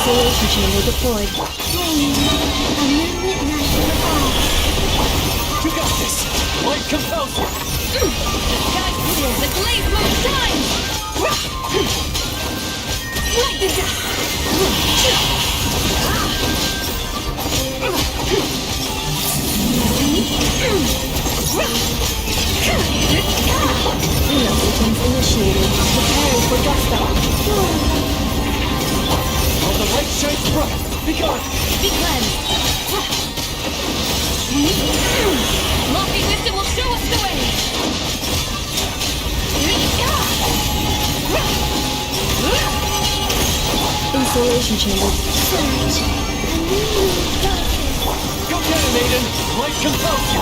Isolation chamber deployed. Flame, a moonlit night for all. You got this! Light compels you! The sky clear, the blaze moon shines! Sequence initiated. Preparing for gusto. On the light shines bright! Be gone! Be cleansed! Lofty wisdom will show us the way! Insulation chamber. Surge. Go get it, maiden! Light compels you!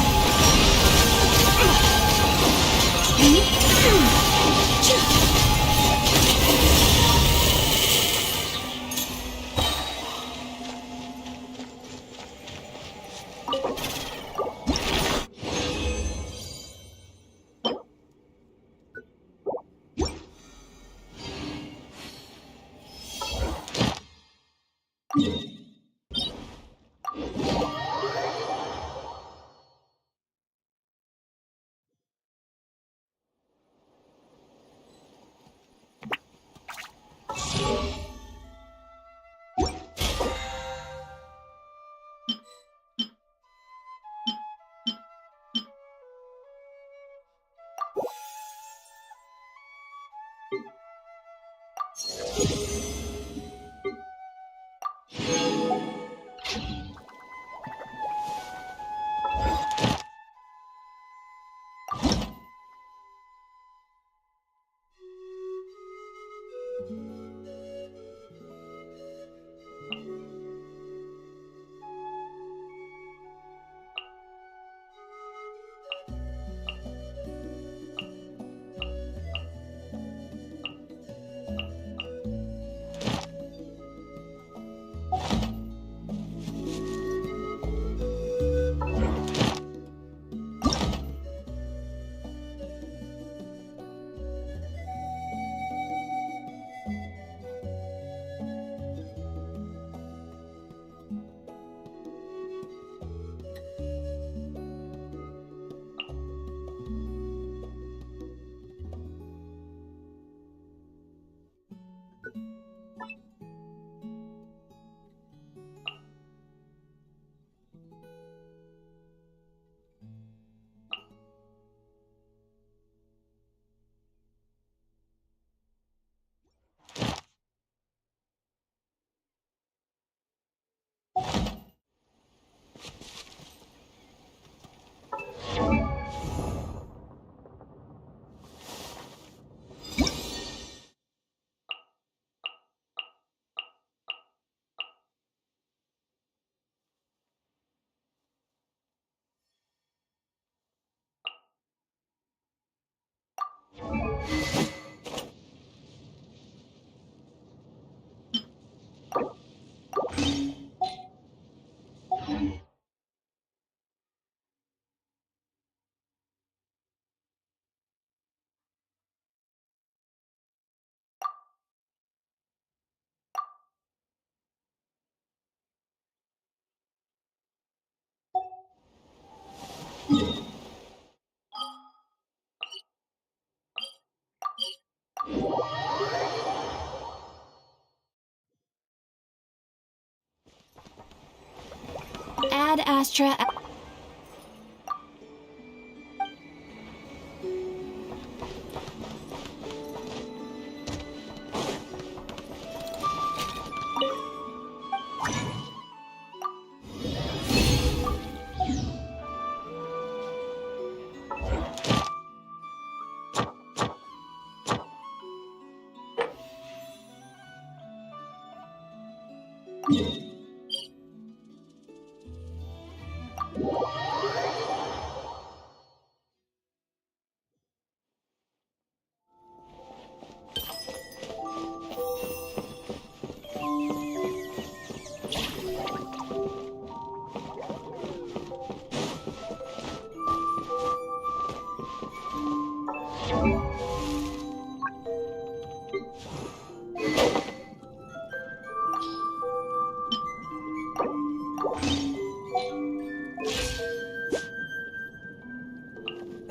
Ad Astra.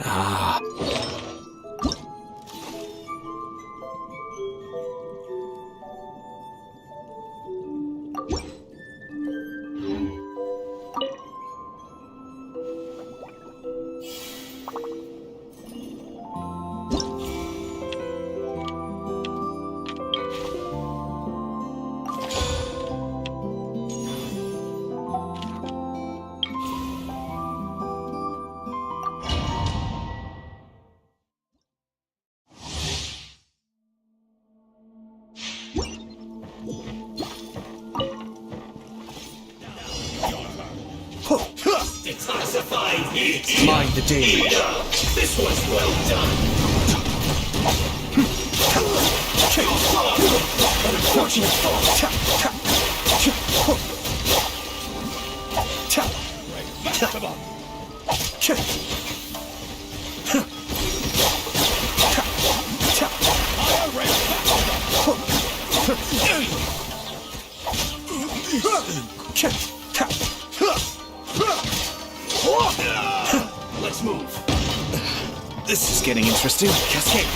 Ah. Detoxifying heat! Mind the danger. This was well done! Unfortunate Come on. Let's move. This is getting interesting. Cascade.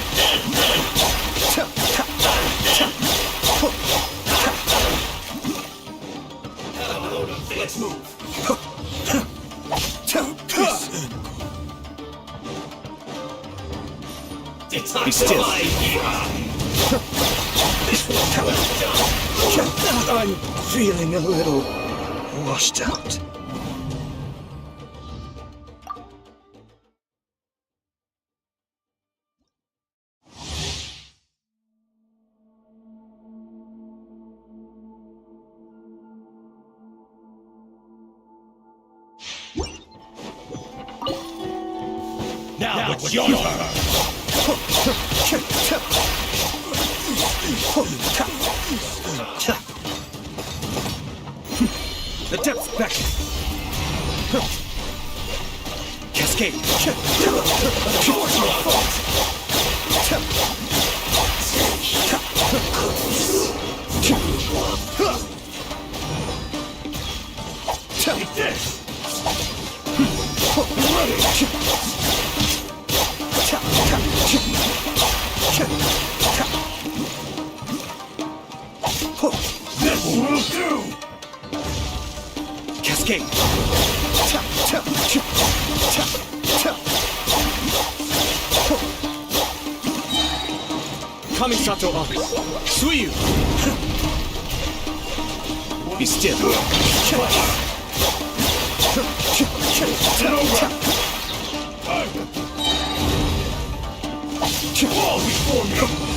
Let's move. Be still. I'm feeling a little washed out. Now it's your turn. The depths beckon. Cascade. Take this. This will do. Cascade. Kamisato on. Suiyu. Be still. Fall before me.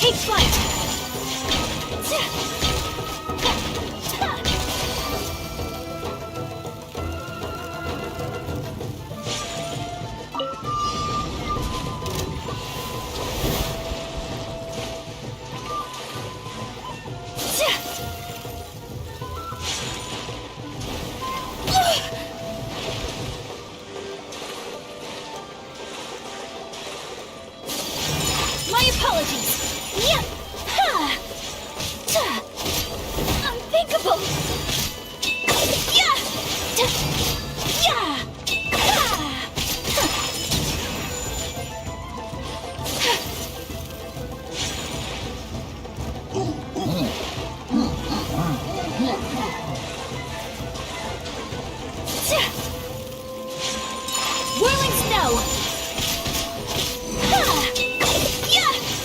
Take flight! My apologies! Yeah! Ha! Unthinkable! Yeah! Yeah! Whirling snow! Yeah!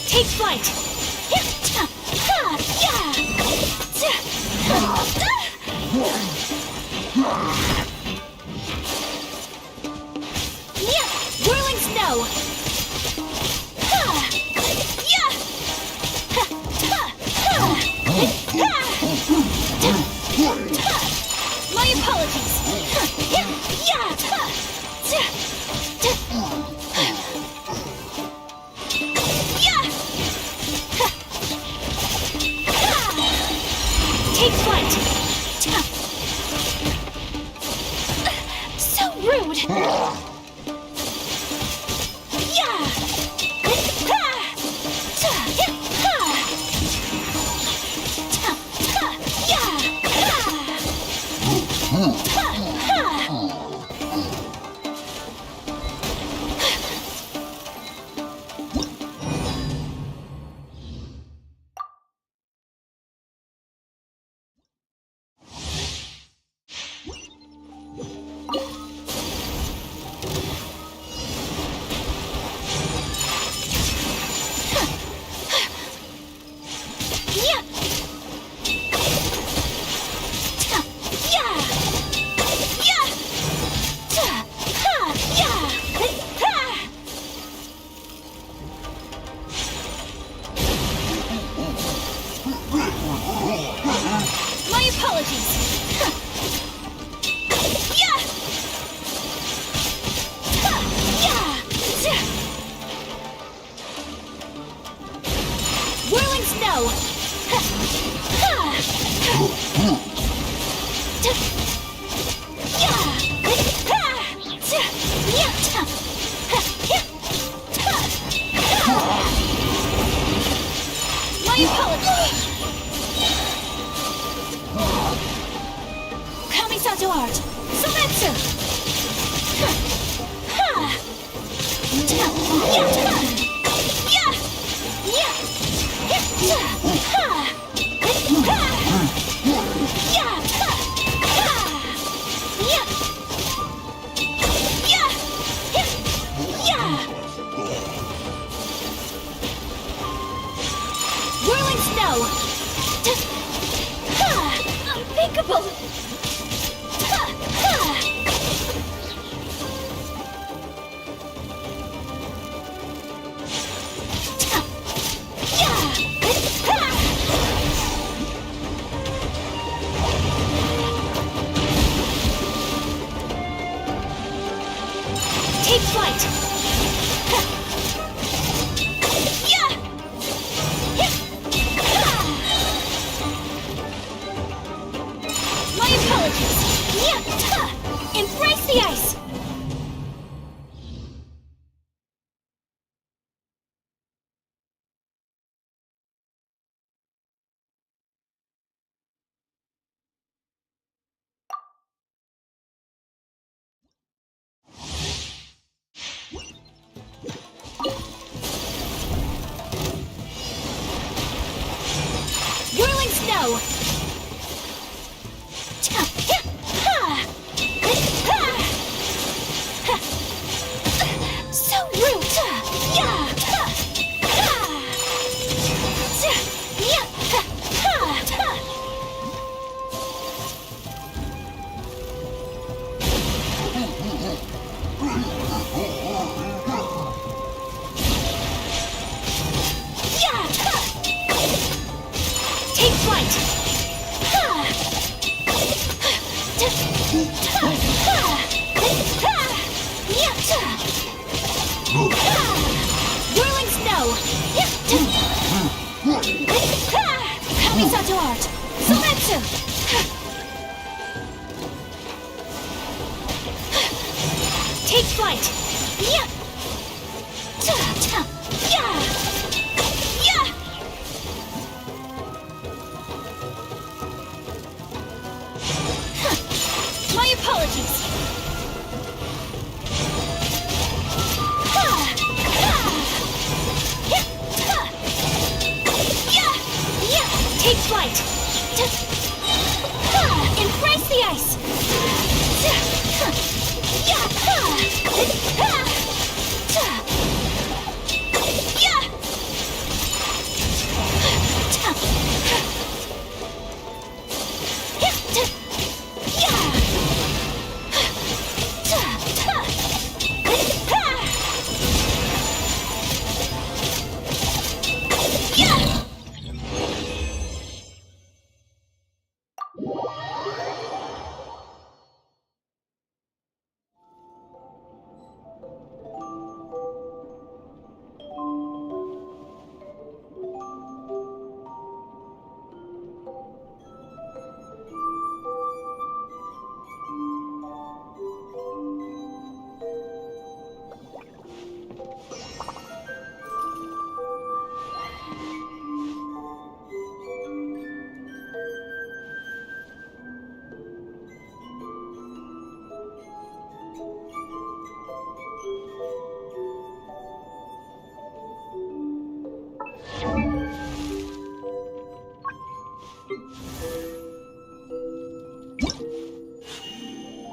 Take flight! Whirling snow! My apologies! Take flight! So rude! My apologies! Whirling snow! My apologies! Kamisato art! Sometsu! Whirling snow! Unthinkable! Take flight! My apologies! Embrace the ice! Whirling snow! So rude! Take flight! Whirling snow! Kamisato art! Soumetsu! Take flight! Yeah! My apologies! Take flight! Embrace the ice!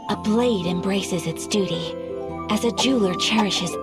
A blade embraces its duty, as a jeweler cherishes.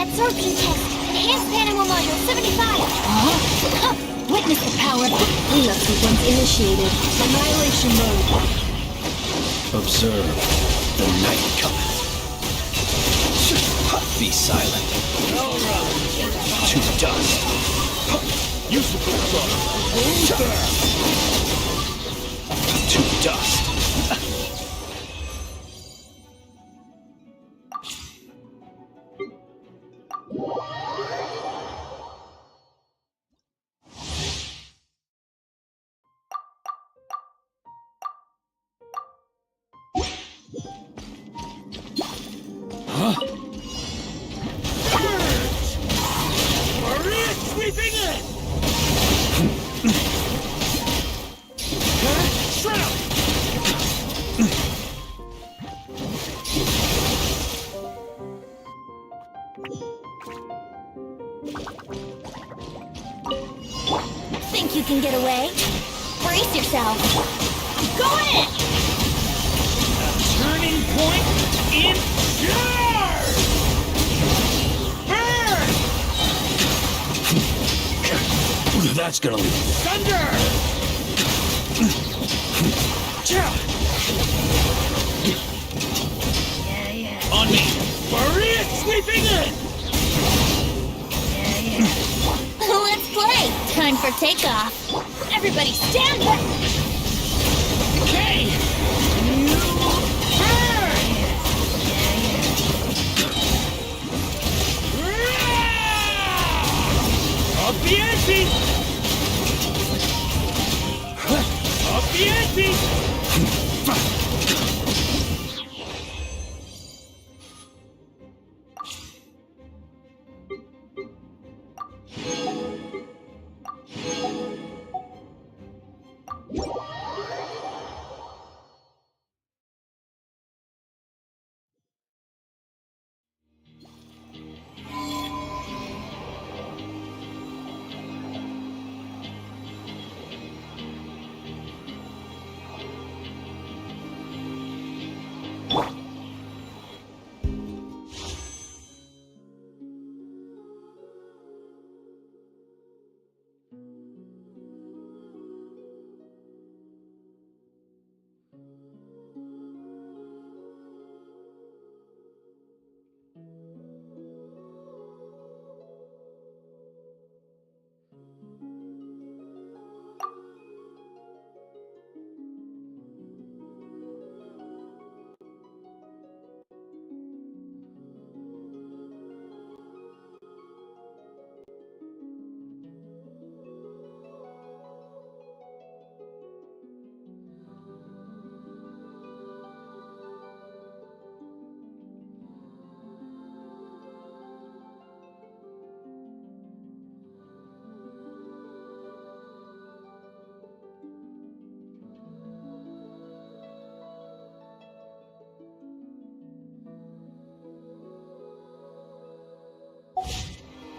Absorption test. Enhanced animal module 75. Huh? Witness the power. Cleanup sequence initiated. Annihilation mode. Observe. The night cometh. Be silent. To dust. Use the to dust. Sweeping in! Shroud! Think you can get away? Brace yourself. Go in! A turning point in charge! Burn! That's gonna leave. Thunder! on me! Boreas sweeping in! Let's play! Time for takeoff! Everybody stand back! Okay! You burn! Up the ante! Up the ante!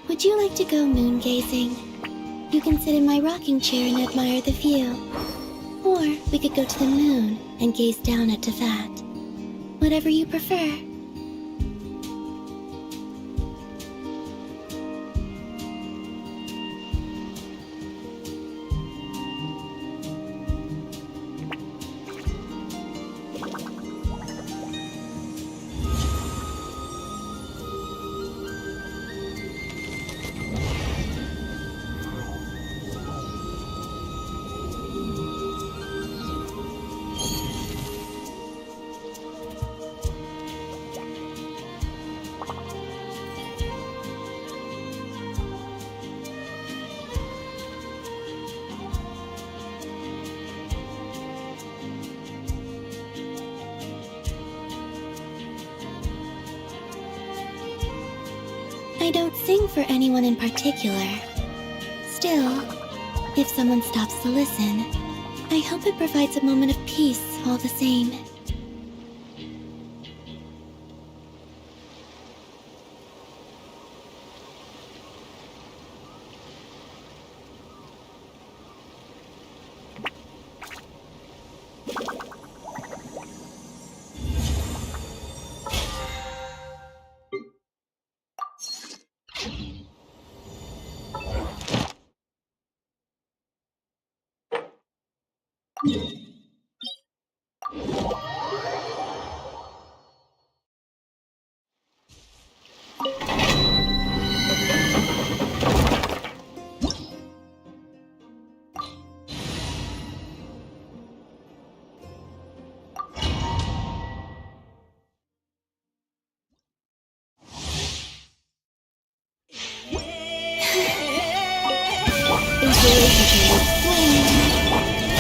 Would you like to go moon gazing? You can sit in my rocking chair and admire the view. Or we could go to the moon and gaze down at Tefat. Whatever you prefer. I don't sing for anyone in particular. Still, if someone stops to listen, I hope it provides a moment of peace all the same.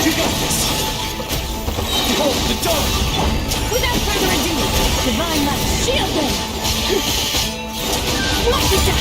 You got this! Behold the dawn! Without further ado, Divine Light, shield them! Watch it down!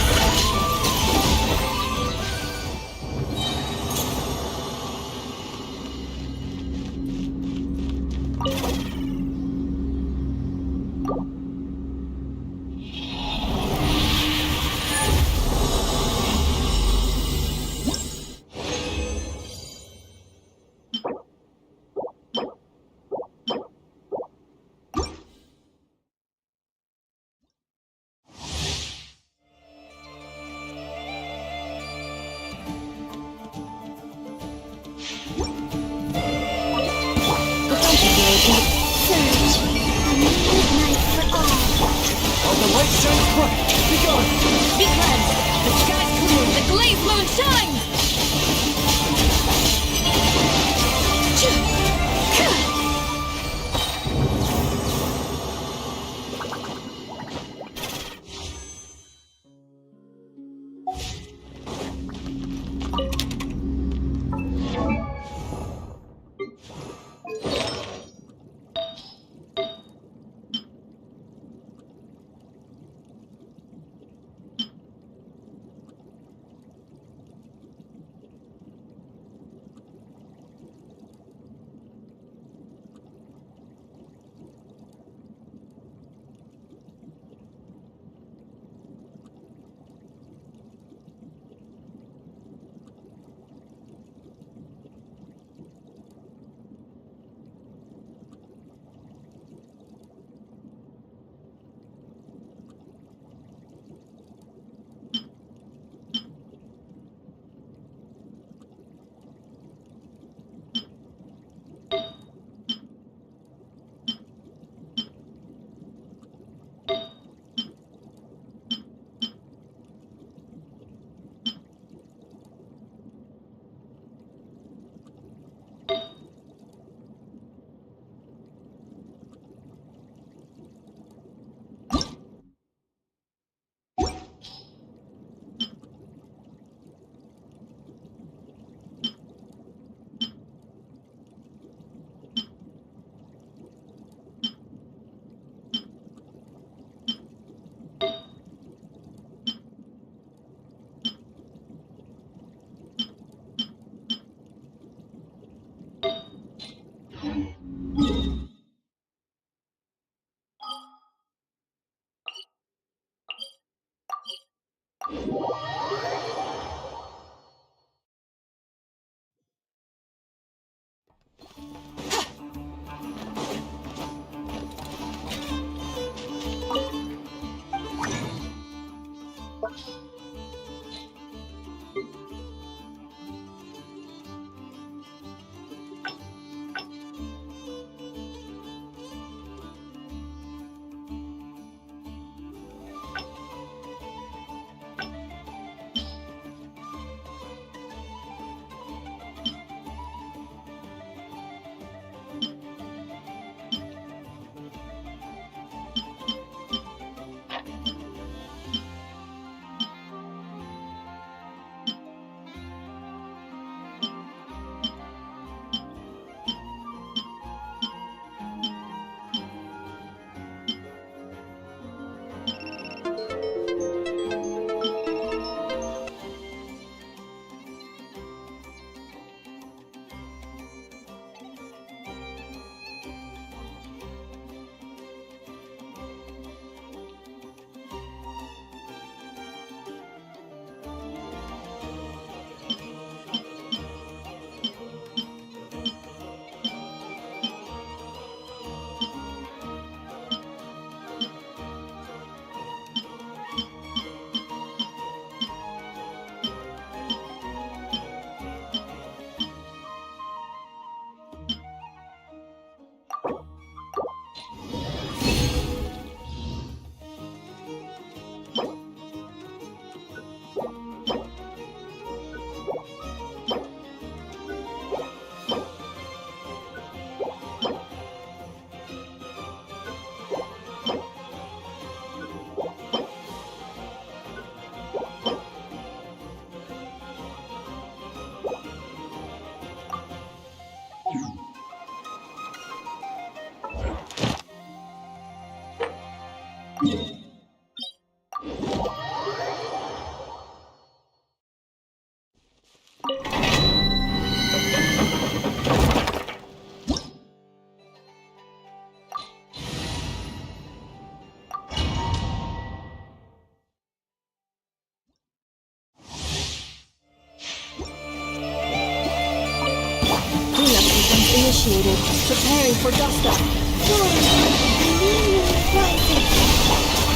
Initiated. Preparing for dust up.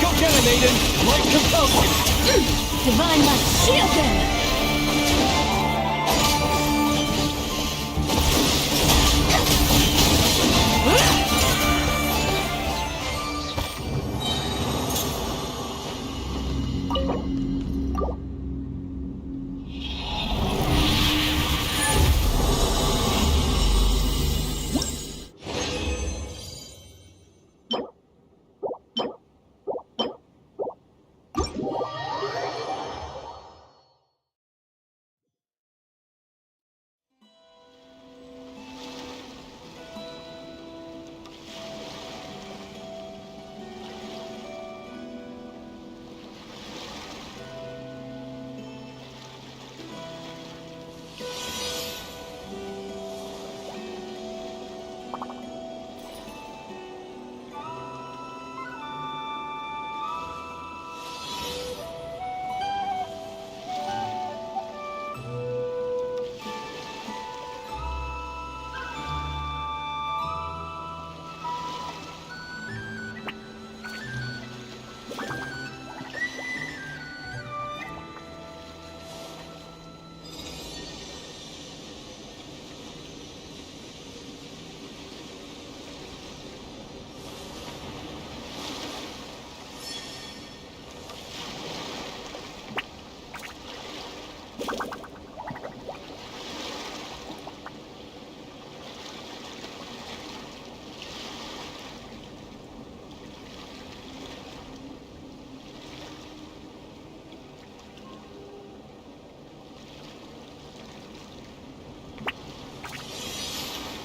Go get him, Aiden! Light compels you! Divine light, shield them!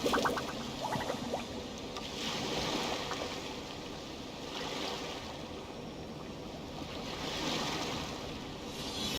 You